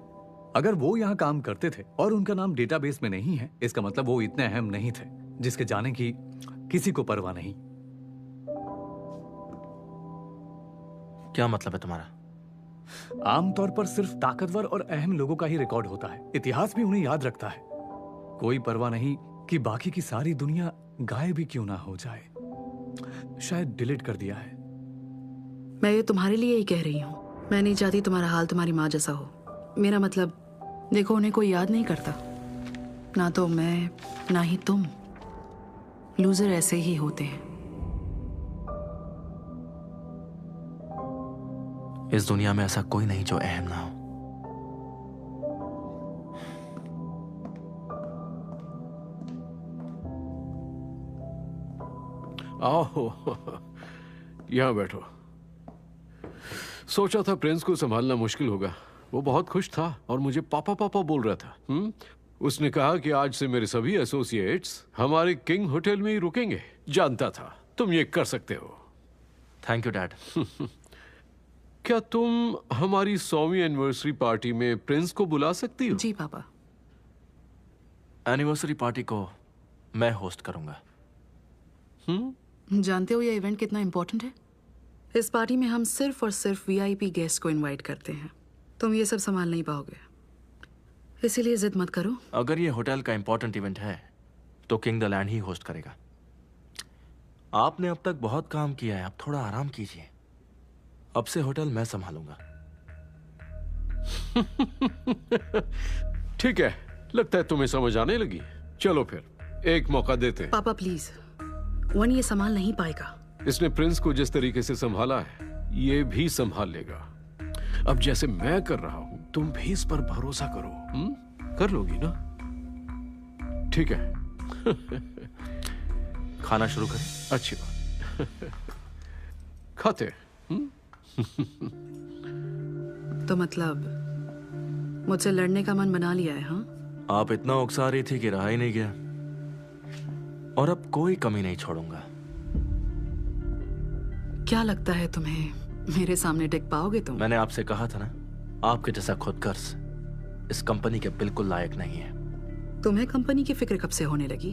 अगर वो यहाँ काम करते थे और उनका नाम डेटाबेस में नहीं है, इसका मतलब वो इतने अहम नहीं थे जिसके जाने की किसी को परवाह नहीं। क्या मतलब है तुम्हारा? आमतौर पर सिर्फ ताकतवर और अहम लोगों का ही रिकॉर्ड होता है। इतिहास भी उन्हें याद रखता है। कोई परवाह नहीं कि बाकी की सारी दुनिया गायब भी क्यों ना हो जाए। शायद डिलीट कर दिया है। मैं ये तुम्हारे लिए ही कह रही हूँ। मैं नहीं चाहती तुम्हारा हाल तुम्हारी माँ जैसा हो। मेरा मतलब, देखो, उन्हें कोई याद नहीं करता। ना तो मैं, ना ही तुम। लूजर ऐसे ही होते हैं। इस दुनिया में ऐसा कोई नहीं जो अहम ना हो। आओ, यहाँ बैठो। सोचा था प्रिंस को संभालना मुश्किल होगा। वो बहुत खुश था और मुझे पापा पापा बोल रहा था। उसने कहा कि आज से मेरे सभी एसोसिएट्स हमारे किंग होटल में ही रुकेंगे। जानता था तुम ये कर सकते हो। Thank you dad. क्या तुम हमारी 100वीं एनिवर्सरी पार्टी में प्रिंस को बुला सकती हो? जी पापा। एनिवर्सरी पार्टी को मैं होस्ट करूंगा। जानते हो ये इवेंट कितना इम्पोर्टेंट है? इस पार्टी में हम सिर्फ और सिर्फ VIP गेस्ट को इनवाइट करते हैं। तुम ये सब संभाल नहीं पाओगे, इसीलिए जिद मत करो। अगर ये होटल का इंपॉर्टेंट इवेंट है तो king the land he host करेगा। आपने अब तक बहुत काम किया है, आप थोड़ा आराम कीजिए। अब से होटल मैं संभालूंगा। ठीक है, लगता है तुम्हें समझ आने लगी। चलो फिर एक मौका देते हैं। पापा प्लीज, वन ये संभाल नहीं पाएगा। इसने प्रिंस को जिस तरीके से संभाला है, ये भी संभाल लेगा। अब जैसे मैं कर रहा हूं, तुम भी इस पर भरोसा करो। कर लोगी ना? ठीक है। खाना शुरू करें? अच्छी बात। खाते। तो मतलब मुझसे लड़ने का मन बना लिया है? हाँ, आप इतना उकसा रही थी कि रहा ही नहीं गया। और अब कोई कमी नहीं छोड़ूंगा। क्या लगता है तुम्हें मेरे सामने टिक पाओगे तुम? मैंने आपसे कहा था ना, आपके जैसा खुदगर्ज इस कंपनी के बिल्कुल लायक नहीं है। तुम्हें कंपनी की फिक्र कब से होने लगी?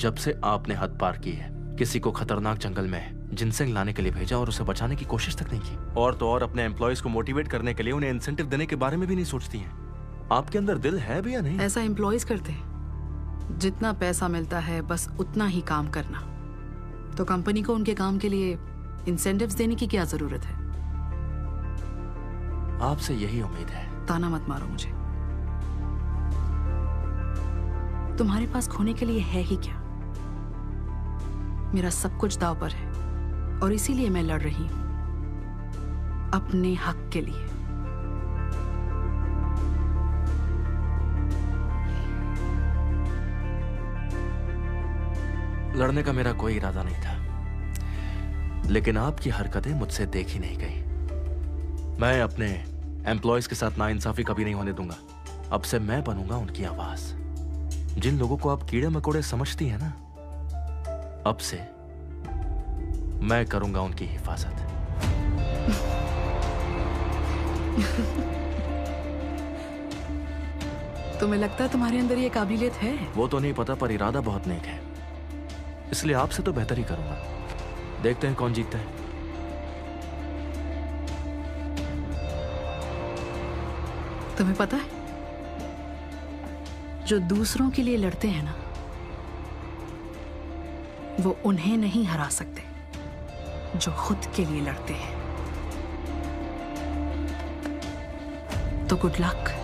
जब से आपने हद पार की है। किसी को खतरनाक जंगल में जिनसेंग लाने के लिए भेजा और उसे बचाने की कोशिश तक नहीं की। और तो और अपने एम्प्लॉयज को मोटिवेट करने के लिए उन्हें इंसेंटिव देने के बारे में भी नहीं सोचती हैं। आपके अंदर दिल है भी या नहीं? ऐसा एम्प्लॉयज करते हैं। जितना पैसा मिलता है बस उतना ही काम करना। तो कंपनी को उनके काम के लिए इंसेंटिव्स देने की क्या जरूरत है? आपसे यही उम्मीद है। ताना मत मारो मुझे। तुम्हारे पास खोने के लिए है ही क्या? मेरा सब कुछ दांव पर है और इसीलिए मैं लड़ रही हूं अपने हक के लिए। लड़ने का मेरा कोई इरादा नहीं था, लेकिन आपकी हरकतें मुझसे देखी नहीं गई। मैं अपने एम्प्लॉयज के साथ नाइंसाफी कभी नहीं होने दूंगा। अब से मैं बनूंगा उनकी आवाज। जिन लोगों को आप कीड़े मकोड़े समझती हैं ना, अब से मैं करूंगा उनकी हिफाजत। तुम्हें लगता है तुम्हारे अंदर ये काबिलियत है? वो तो नहीं पता, पर इरादा बहुत नेक है। इसलिए आपसे तो बेहतर ही करूंगा। देखते हैं कौन जीतता है। तुम्हें पता है, जो दूसरों के लिए लड़ते हैं ना, वो उन्हें नहीं हरा सकते जो खुद के लिए लड़ते हैं। तो गुड लक।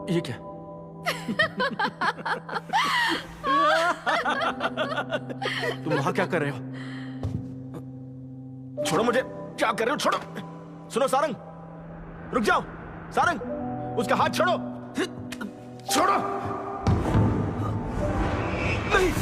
ये क्या? तुम वहां क्या कर रहे हो? छोड़ो मुझे। क्या कर रहे हो? छोड़ो। सुनो सारंग, रुक जाओ। सारंग, उसका हाथ छोड़ो। छोड़ो। नहीं।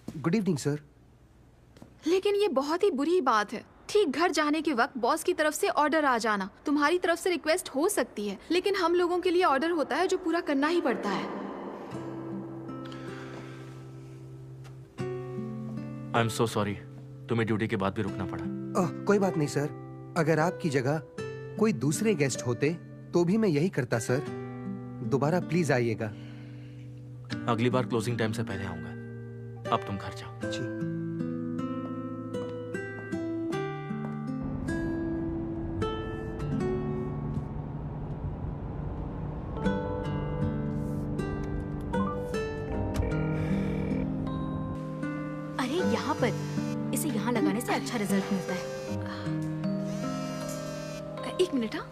Good evening sir. लेकिन ये बहुत ही बुरी बात है। ठीक घर जाने के वक्त बॉस की तरफ से ऑर्डर आ जाना। तुम्हारी तरफ से रिक्वेस्ट हो सकती है, लेकिन हम लोगों के लिए ऑर्डर होता है जो पूरा करना ही पड़ता है। आई एम सो सॉरी, तुम्हें ड्यूटी के बाद भी रुकना पड़ा। कोई बात नहीं सर। अगर आपकी जगह कोई दूसरे गेस्ट होते तो भी मैं यही करता सर। दोबारा प्लीज आइएगा। अगली बार क्लोजिंग टाइम से पहले आऊंगा। अब तुम घर जाओ। जी। अच्छा रिजल्ट मिलता है। एक मिनट। हाँ,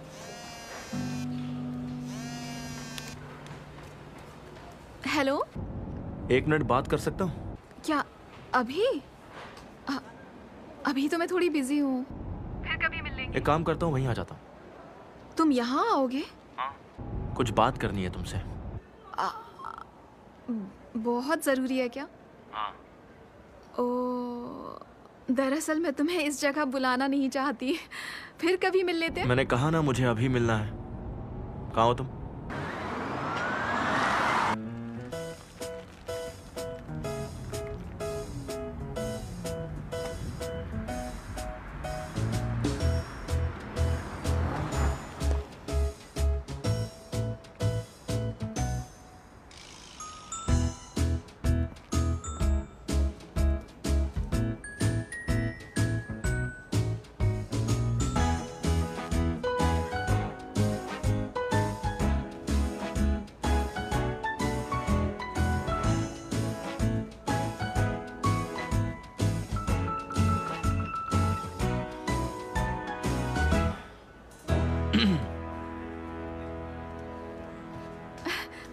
हेलो। 1 मिनट बात कर सकता हूँ? क्या अभी? अभी तो मैं थोड़ी बिजी हूँ। फिर कभी मिल लेंगे। एक काम करता हूँ, वहीं आ जाता हूँ। तुम यहाँ आओगे? कुछ बात करनी है तुमसे। बहुत जरूरी है क्या? ओ, दरअसल मैं तुम्हें इस जगह बुलाना नहीं चाहती। फिर कभी मिल लेते हैं। मैंने कहा ना मुझे अभी मिलना है। कहाँ हो तुम?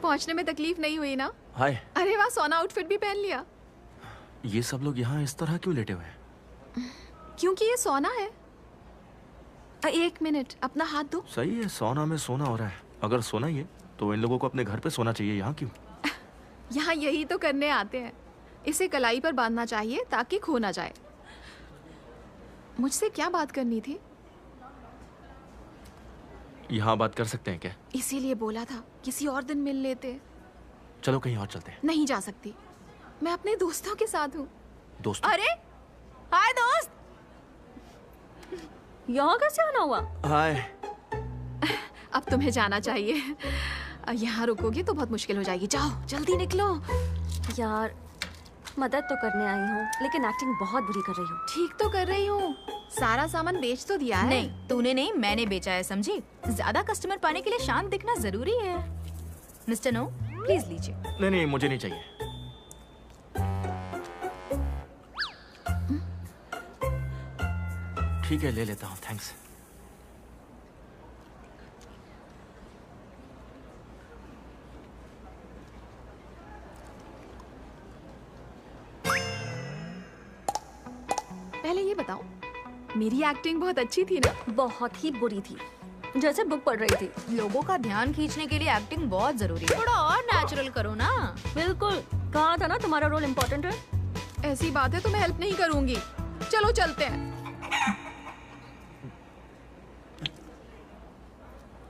पहुंचने में तकलीफ नहीं हुई ना? हाय। अरे वाह, सोना आउटफिट भी पहन लिया। ये सब लोग यहाँ इस तरह क्यों लेटे हुए हैं? क्योंकि ये सोना है। 1 मिनट, अपना हाथ दो। सही है, सोना में सोना हो रहा है। अगर सोना ही है तो इन लोगों को अपने घर पे सोना चाहिए, यहाँ क्यों? यहाँ यही तो करने आते हैं। इसे कलाई पर बांधना चाहिए ताकि खो ना जाए। मुझसे क्या बात करनी थी? यहाँ बात कर सकते हैं क्या? इसीलिए बोला था किसी और दिन मिल लेते। चलो कहीं और चलते हैं। नहीं जा सकती, मैं अपने दोस्तों के साथ हूँ। दोस्तों? अरे हाय दोस्त, यहाँ कैसे आना हुआ? हाय। अब तुम्हें जाना चाहिए। यहाँ रुकोगे तो बहुत मुश्किल हो जाएगी। जाओ जल्दी निकलो। यार मदद तो करने आई हूँ, लेकिन एक्टिंग बहुत बुरी कर रही हूँ। ठीक तो कर रही हूँ, सारा सामान बेच तो दिया है। नहीं, तूने नहीं, मैंने बेचा है, समझी? ज्यादा कस्टमर पाने के लिए शांत दिखना जरूरी है। मिस्टर नो, प्लीज लीजिए। नहीं नहीं, मुझे नहीं चाहिए। ठीक है, ले लेता हूँ, थैंक्स। पहले ये बताओ, मेरी एक्टिंग बहुत अच्छी थी ना? बहुत ही बुरी थी, जैसे बुक पढ़ रही थी। लोगों का ध्यान खींचने के लिए एक्टिंग बहुत जरूरी है। थोड़ा और नेचुरल करो ना। बिल्कुल, कहा था ना तुम्हारा रोल इम्पोर्टेंट है। ऐसी बात है तो मैं हेल्प नहीं करूंगी। चलो चलते हैं।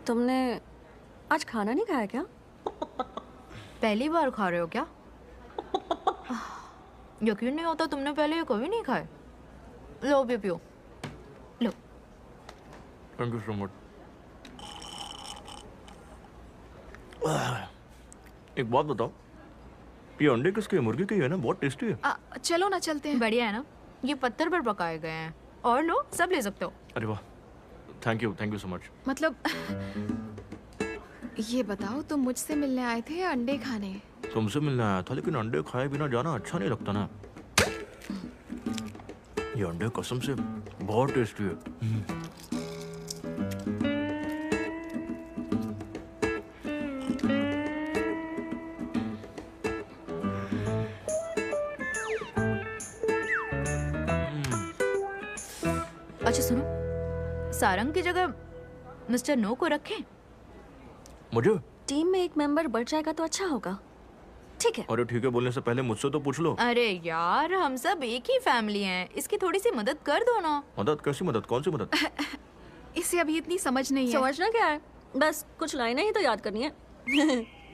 तुमने आज खाना नहीं खाया क्या? पहली बार खा रहे हो क्या? यकीन नहीं होता, तुमने पहले ये कभी नहीं खाए। लो भी पियो, लो। Thank you so much. एक बात बताओ, ये अंडे किसके? मुर्गी के है ना? बहुत टेस्टी है। चलो ना, चलते हैं। बढ़िया है ना? ये पत्थर पर पकाए गए हैं। और लो, सब ले सकते हो। अरे वाह, थैंक यू सो मच। मतलब ये बताओ, तुम मुझसे मिलने आए थे या अंडे खाने? तुमसे मिलने आया था, लेकिन अंडे खाए बिना जाना अच्छा नहीं लगता ना। ये अंडे कसम से बहुत टेस्टी है। अच्छा सुनो, सारंग की जगह मिस्टर नो को रखें? मुझे? टीम में एक मेंबर बढ़ जाएगा तो अच्छा होगा। ठीक है। अरे ठीक है बोलने से पहले मुझसे तो पूछ लो। अरे यार, हम सब एक ही फैमिली हैं, इसकी थोड़ी सी मदद कर दो ना। मदद? कैसी मदद? कौन सी मदद? इसे अभी इतनी समझ नहीं है। समझना क्या है, बस कुछ लाइनें ही तो याद करनी है।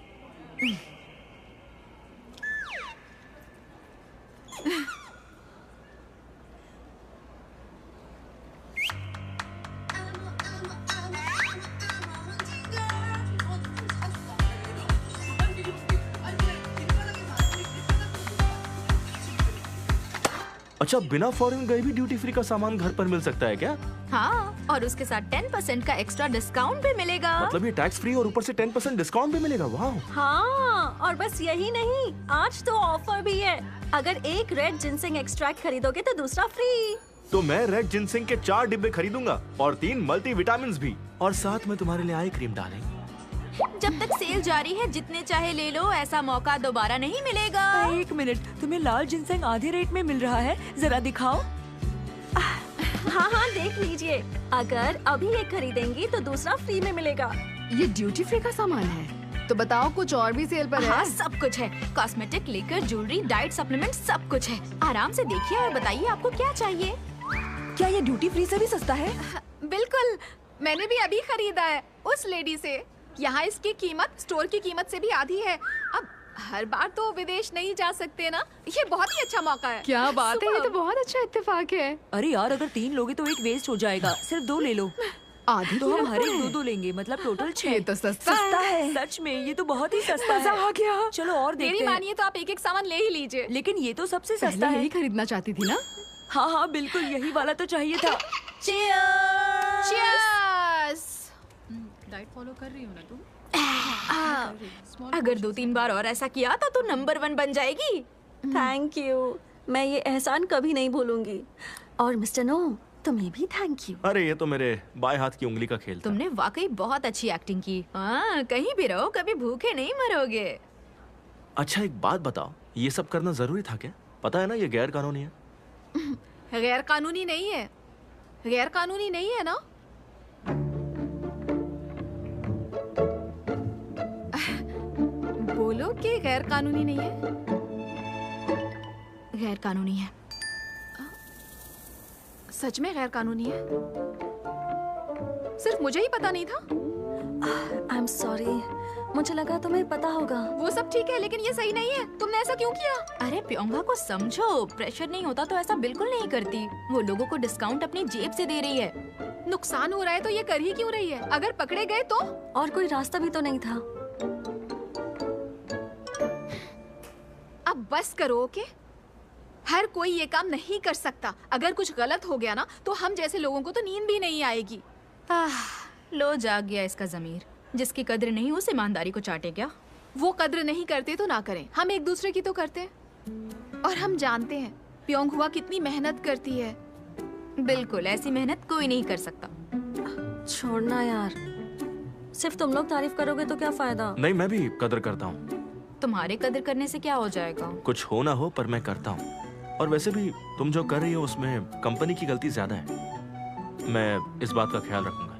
अच्छा, बिना फॉरेन गए भी ड्यूटी फ्री का सामान घर पर मिल सकता है क्या? हाँ, और उसके साथ 10% का एक्स्ट्रा डिस्काउंट भी मिलेगा। मतलब ये टैक्स फ्री और ऊपर से 10% डिस्काउंट भी मिलेगा? वाह। हाँ, और बस यही नहीं, आज तो ऑफर भी है। अगर एक रेड जिंसेंग एक्सट्रैक्ट खरीदोगे तो दूसरा फ्री। तो मैं रेड जिनसिंग के 4 डिब्बे खरीदूंगा और 3 मल्टी विटामिन भी, और साथ में तुम्हारे लिए आई क्रीम डालेंगे। जब तक सेल जारी है जितने चाहे ले लो, ऐसा मौका दोबारा नहीं मिलेगा। 1 मिनट, तुम्हें लाल जिनसेंग आधे रेट में मिल रहा है, जरा दिखाओ। हाँ हाँ देख लीजिए, अगर अभी एक खरीदेंगी तो दूसरा फ्री में मिलेगा। ये ड्यूटी फ्री का सामान है, तो बताओ कुछ और भी सेल पर है? हाँ सब कुछ है, cosmetic, liquor, jewellery, diet, supplement, सब कुछ है। आराम से देखिए और बताइए आपको क्या चाहिए। क्या ये ड्यूटी फ्री से भी सस्ता है? बिल्कुल, मैंने भी अभी खरीदा है उस लेडी से। यहाँ इसकी कीमत स्टोर की कीमत से भी आधी है। अब हर बार तो विदेश नहीं जा सकते ना, ये बहुत ही अच्छा मौका है। क्या बात है, ये तो बहुत अच्छा इत्तेफाक है। अरे यार, अगर 3 लोगे तो 1 वेस्ट हो जाएगा, सिर्फ 2 ले लो। आधी तो हम हर एक 2-2 लेंगे, मतलब टोटल 6। ये तो सस्ता है। सच में ये तो बहुत ही सस्ता मजा है। आ गया। चलो और देखते मेरी हैं। मानिए तो आप एक एक सामान ले ही लीजिए। लेकिन ये तो सबसे सस्ता है। यही खरीदना चाहती थी ना? हाँ हाँ बिल्कुल, यही वाला तो चाहिए था। Cheers! डाइट फॉलो कर रही हो ना तुम? अगर 2-3 बार और ऐसा किया तो नंबर 1 बन जाएगी। थैंक यू, मैं ये एहसान कभी नहीं भूलूंगी। और मिस्टर नो, तुम्हें भी थैंक यू। अरे ये तो मेरे बाएं हाथ की उंगली का खेल था। तुमने वाकई बहुत अच्छी एक्टिंग की। हाँ, कहीं भी रहो कभी भूखे नहीं मरोगे। अच्छा एक बात बताओ, ये सब करना जरूरी था क्या? पता है ना ये गैर कानूनी है। गैर कानूनी नहीं है, गैर कानूनी नहीं है ना? बोलो कि गैर कानूनी नहीं है। गैर कानूनी है। सच में गैर कानूनी है? सिर्फ मुझे ही पता नहीं था। आई एम सॉरी, मुझे लगा तुम्हें पता होगा। वो सब ठीक है, लेकिन ये सही नहीं है। तुमने ऐसा क्यों किया? अरे प्योंगा को समझो, प्रेशर नहीं होता तो ऐसा बिल्कुल नहीं करती। वो लोगों को डिस्काउंट अपनी जेब से दे रही है। नुकसान हो रहा है तो ये कर ही क्यों रही है? अगर पकड़े गए तो? और कोई रास्ता भी तो नहीं था। अब बस करो, ओके? हर कोई ये काम नहीं कर सकता। अगर कुछ गलत हो गया ना तो हम जैसे लोगों को तो नींद भी नहीं आएगी। लो जाग गया इसका ज़मीर। जिसकी कद्र नहीं उस ईमानदारी को चाटे क्या? वो कद्र नहीं करते तो ना करें, हम एक दूसरे की तो करते हैं। और हम जानते हैं प्योंग हुआ कितनी मेहनत करती है। बिल्कुल ऐसी मेहनत कोई नहीं कर सकता। छोड़ना यार, सिर्फ तुम लोग तारीफ करोगे तो क्या फायदा? नहीं, मैं भी कदर करता हूँ। तुम्हारे कदर करने से क्या हो जाएगा? कुछ हो ना हो पर मैं करता हूँ। और वैसे भी तुम जो कर रही हो उसमें कंपनी की गलती ज्यादा है। मैं इस बात का ख्याल रखूंगा।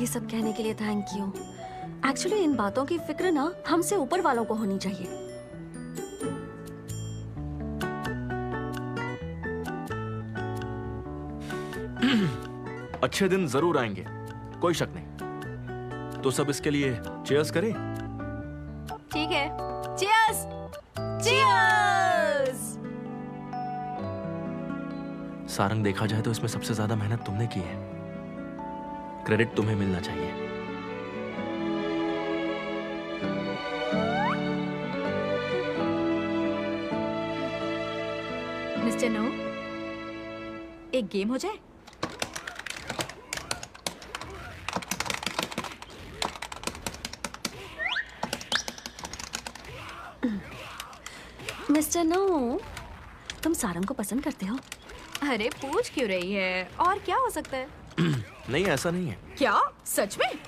ये सब कहने के लिए थैंक यू। एक्चुअली इन बातों की फिक्र ना हमसे ऊपर वालों को होनी चाहिए। अच्छे दिन जरूर आएंगे, कोई शक नहीं। तो सब इसके लिए चीयर्स करें? ठीक है, चीयर्स! चीयर्स! सारंग, देखा जाए तो इसमें सबसे ज्यादा मेहनत तुमने की है। क्रेडिट तुम्हें मिलना चाहिए। मिस्टर नो, एक गेम हो जाए? मिस्टर नो, तुम सारंग को पसंद करते हो? अरे पूछ क्यों रही है? और क्या हो सकता है? नहीं, ऐसा नहीं है। क्या? सच में?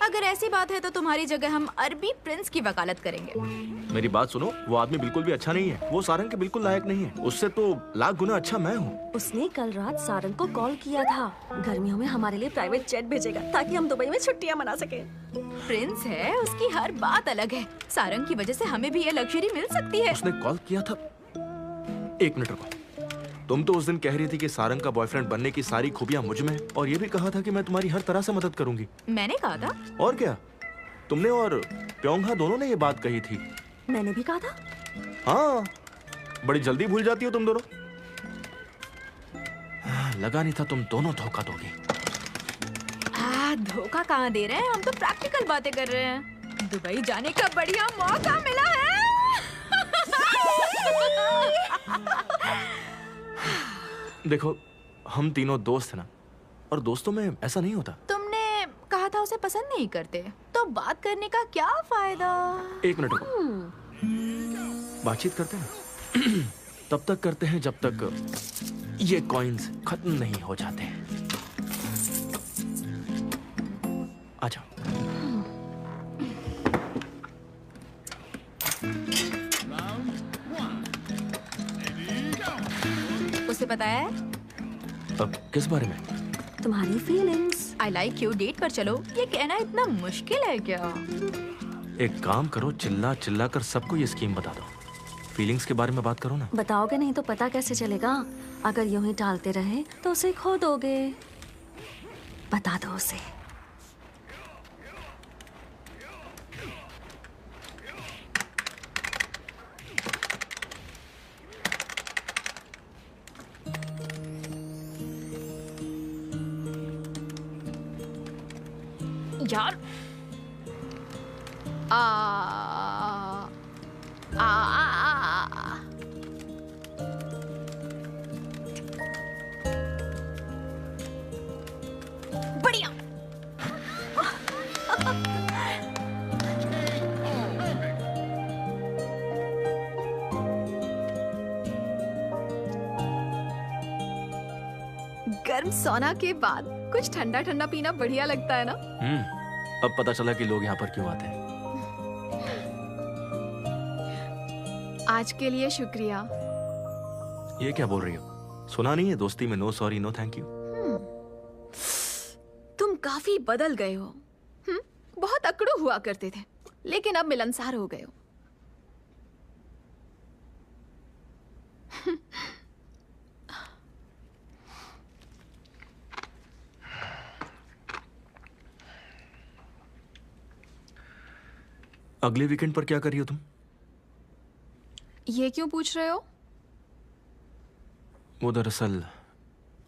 अगर ऐसी बात है तो तुम्हारी जगह हम अरबी प्रिंस की वकालत करेंगे। मेरी बात सुनो, वो आदमी बिल्कुल भी अच्छा नहीं है। वो सारंग के बिल्कुल लायक नहीं है। उससे तो लाख गुना अच्छा मैं हूँ। उसने कल रात सारंग को कॉल किया था। गर्मियों में हमारे लिए प्राइवेट जेट भेजेगा ताकि हम दुबई में छुट्टियां मना सके। प्रिंस है, उसकी हर बात अलग है। सारंग की वजह से हमें भी ये लग्जरी मिल सकती है। उसने कॉल किया था। 1 मिनट रुको। तुम तो उस दिन कह रही थी कि सारंग का बॉयफ्रेंड बनने की सारी खूबियां मुझ में, और ये भी कहा था कि मैं तुम्हारी हर तरह से मदद करूंगी। मैंने कहा था? और क्या, तुमने और प्योंगा दोनों ने ये बात कही थी। मैंने भी कहा था। हाँ, बड़ी जल्दी भूल जाती हो तुम दोनों। लगा नहीं था तुम दोनों धोखा दोगे। धोखा कहाँ दे रहे हैं, हम तो प्रैक्टिकल बातें कर रहे हैं। दुबई जाने का बढ़िया मौका मिला है। देखो, हम तीनों दोस्त हैं ना, और दोस्तों में ऐसा नहीं होता। तुमने कहा था उसे पसंद नहीं करते, तो बात करने का क्या फायदा? 1 मिनट रुको, बातचीत करते हैं। तब तक करते हैं जब तक ये कॉइन्स खत्म नहीं हो जाते हैं। आ जाओ। उसे पता है अब किस बारे में? तुम्हारी feelings. I like you, date पर चलो, ये कहना इतना मुश्किल है क्या? एक काम करो, चिल्ला चिल्ला कर सबको ये स्कीम बता दो। फीलिंग्स के बारे में बात करो ना। बताओगे नहीं तो पता कैसे चलेगा? अगर यूं ही टालते रहे तो उसे खो दोगे। बता दो उसे। यार बढ़िया। गर्म सोना के बाद कुछ ठंडा ठंडा पीना बढ़िया लगता है ना? अब पता चला कि लोग यहाँ पर क्यों आते हैं। आज के लिए शुक्रिया। ये क्या बोल रही हो? सुना नहीं है दोस्ती में no sorry no thank you. तुम काफी बदल गए हो। बहुत अकड़ू हुआ करते थे, लेकिन अब मिलनसार हो गए हो। अगले वीकेंड पर क्या कर रही हो तुम? ये क्यों पूछ रहे हो? वो दरअसल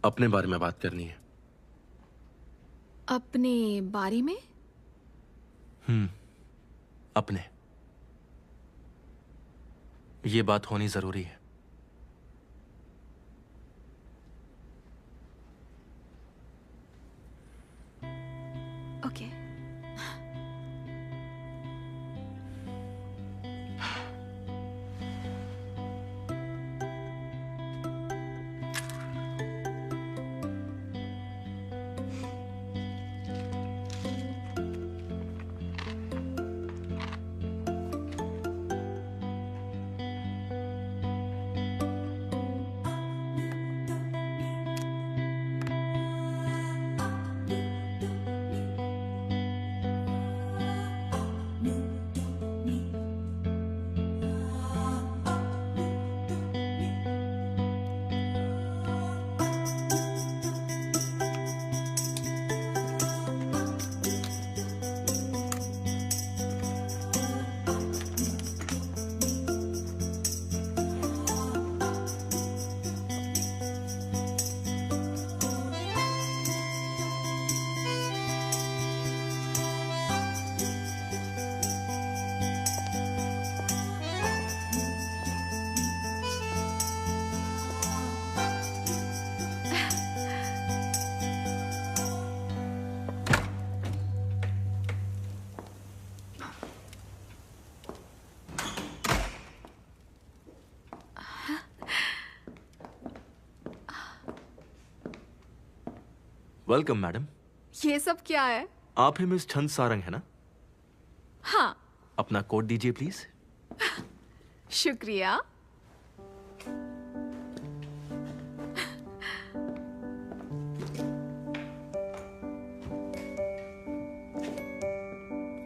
अपने बारे में बात करनी है। अपने बारे में? अपने। ये बात होनी जरूरी है। ओके। Welcome madam. ये सब क्या है? आप ही मिस छंद सारंग है ना? हाँ। अपना कोड दीजिए प्लीज। शुक्रिया।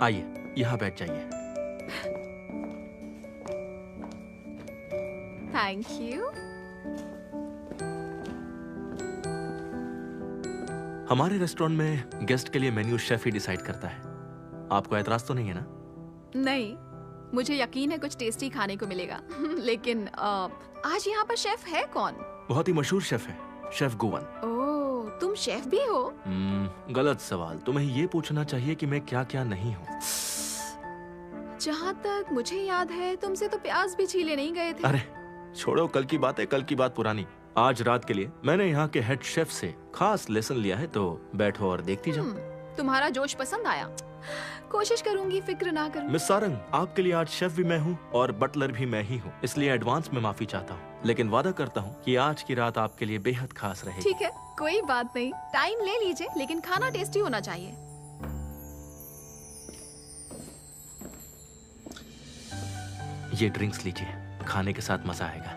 आइए यहाँ बैठ जाइए। Thank you. हमारे रेस्टोरेंट में गेस्ट के लिए मेन्यू शेफ ही डिसाइड करता है। आपको एतराज तो नहीं है ना? नहीं, मुझे यकीन है कुछ टेस्टी खाने को मिलेगा। लेकिन आज यहाँ पर शेफ है कौन? बहुत ही मशहूर शेफ है, शेफ गुवन। ओह, तुम शेफ भी हो? गलत सवाल। तुम्हें ये पूछना चाहिए कि मैं क्या क्या नहीं हूँ। जहाँ तक मुझे याद है तुमसे तो प्याज भी छीले नहीं गए थे। अरे छोड़ो, कल की बात है, कल की बात पुरानी। आज रात के लिए मैंने यहाँ के हेड शेफ से खास लेसन लिया है, तो बैठो और देखती जाओ। तुम्हारा जोश पसंद आया। कोशिश करूंगी, फिक्र ना करो। मिस सारंग, आपके लिए आज शेफ भी मैं हूँ और बटलर भी मैं ही हूँ, इसलिए एडवांस में माफी चाहता हूँ। लेकिन वादा करता हूँ कि आज की रात आपके लिए बेहद खास रहेगी। ठीक है, कोई बात नहीं, टाइम ले लीजिए, लेकिन खाना टेस्टी होना चाहिए। ये ड्रिंक्स लीजिए, खाने के साथ मजा आएगा।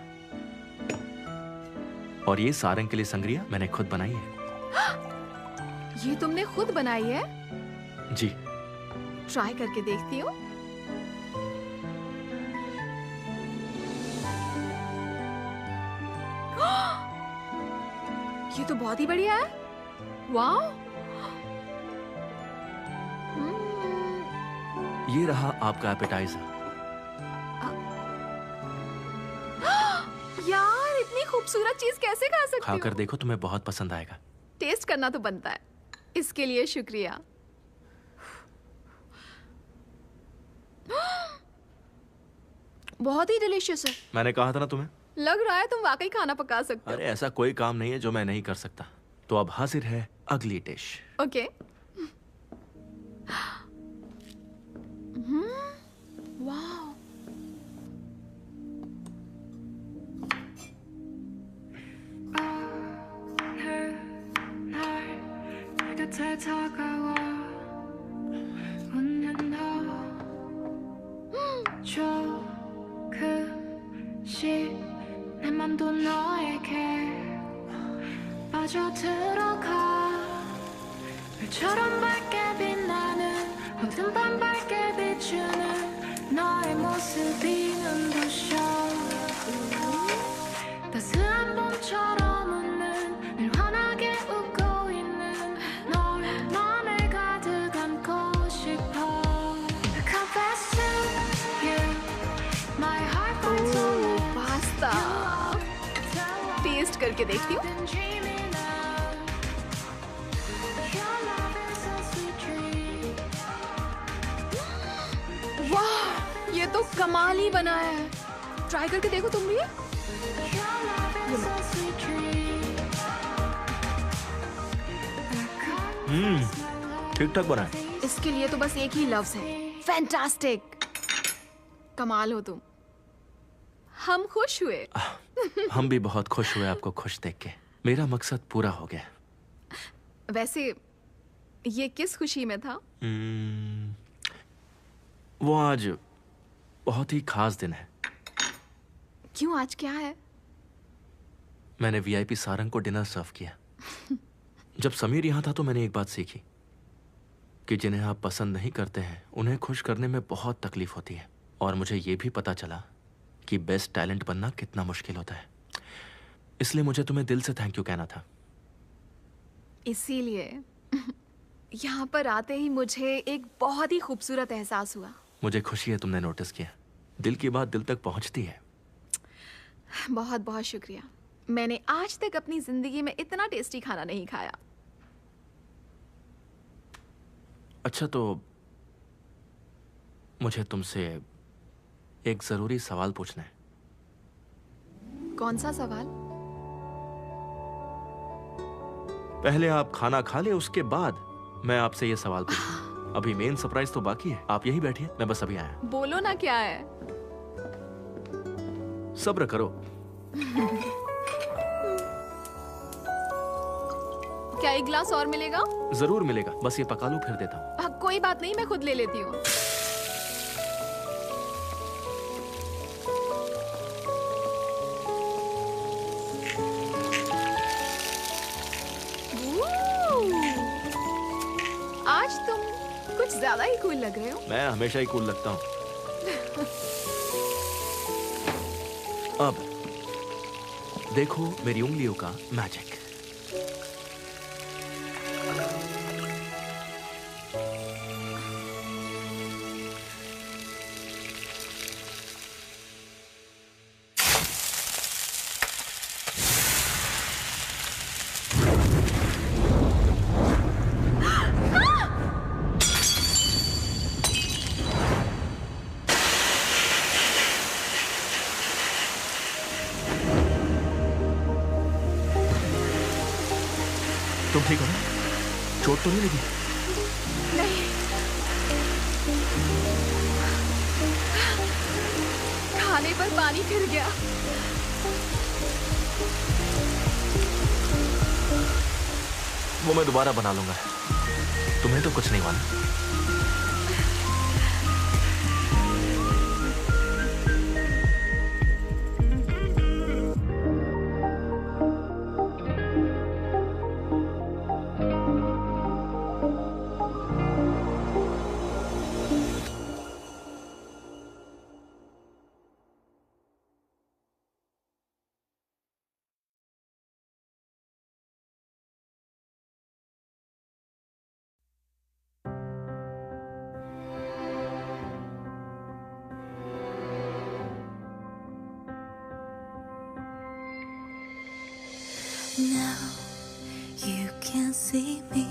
और ये सारंग के लिए संग्रिया मैंने खुद बनाई है। ये तुमने खुद बनाई है? जी। ट्राई करके देखती हूँ। ये तो बहुत ही बढ़िया है। वाह! ये रहा आपका एपेटाइजर। यार, इतनी खूबसूरत चीज कैसे खा सकती हूँ? खाकर देखो, तुम्हें बहुत पसंद आएगा। टेस्ट करना तो बनता है, इसके लिए शुक्रिया। बहुत ही डिलीशियस है। मैंने कहा था ना तुम्हें। लग रहा है तुम वाकई खाना पका सकते हो। अरे ऐसा कोई काम नहीं है जो मैं नहीं कर सकता। तो अब हाजिर है अगली डिश। ओके। वाह! 내 맘도 너에게 빠져들어가 별처럼 밝게 빛나는 어둠 밤 밝게 비추는 너의 모습이 눈부셔 따스한 봄처럼 웃는 늘 환하게 웃고 있는 널 맘에 가득 안고 싶어 Confess to you my heart finds only pasta taste करके देखती हूँ। वाह, ये तो कमाल ही बना है। ट्राई करके देखो तुम भी। ठीक ठाक बना है। इसके लिए तो बस एक ही लफ्ज है, फैंटास्टिक। कमाल हो तुम। हम खुश हुए। हम भी बहुत खुश हुए आपको खुश देख के। मेरा मकसद पूरा हो गया। वैसे ये किस खुशी में था? वो आज बहुत ही खास दिन है। क्यों, आज क्या है? मैंने वीआईपी सारंग को डिनर सर्व किया। जब समीर यहाँ था तो मैंने एक बात सीखी कि जिन्हें आप पसंद नहीं करते हैं उन्हें खुश करने में बहुत तकलीफ होती है। और मुझे ये भी पता चला कि बेस्ट टैलेंट बनना कितना मुश्किल होता है। इसलिए मुझे तुम्हें दिल से थैंक यू कहना था। इसीलिए यहाँ पर आते ही मुझे एक बहुत ही खूबसूरत एहसास हुआ। मुझे खुशी है तुमने नोटिस किया। दिल की बात दिल तक पहुंचती है। बहुत बहुत शुक्रिया। मैंने आज तक अपनी जिंदगी में इतना टेस्टी खाना नहीं खाया। अच्छा, तो मुझे तुमसे एक जरूरी सवाल पूछना है। कौन सा सवाल? पहले आप खाना खा ले, उसके बाद मैं आपसे ये सवाल पूछूं। अभी मेन सरप्राइज तो बाकी है। आप यहीं बैठिए, मैं बस अभी आया। बोलो ना, क्या है? सब्र करो। क्या एक गिलास और मिलेगा? जरूर मिलेगा, बस ये पका लूं फिर देता हूँ। कोई बात नहीं, मैं खुद ले लेती हूँ। आज तुम कुछ ज्यादा ही कूल लग रहे हो। मैं हमेशा ही कूल लगता हूँ। अब देखो मेरी उंगलियों का मैजिक। तुम ठीक हो ना? चोट तो नहीं लगी? नहीं। खाने पर पानी फिर गया। वो मैं दोबारा बना लूंगा। तुम्हें तो कुछ नहीं माना। Now you can see me,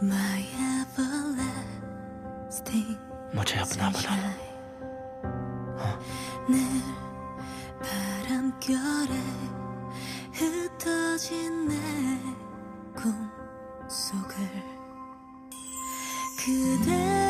my everlasting मुझे अपना बना लो। 늘 바람결에 흩어진 내 꿈속을 그대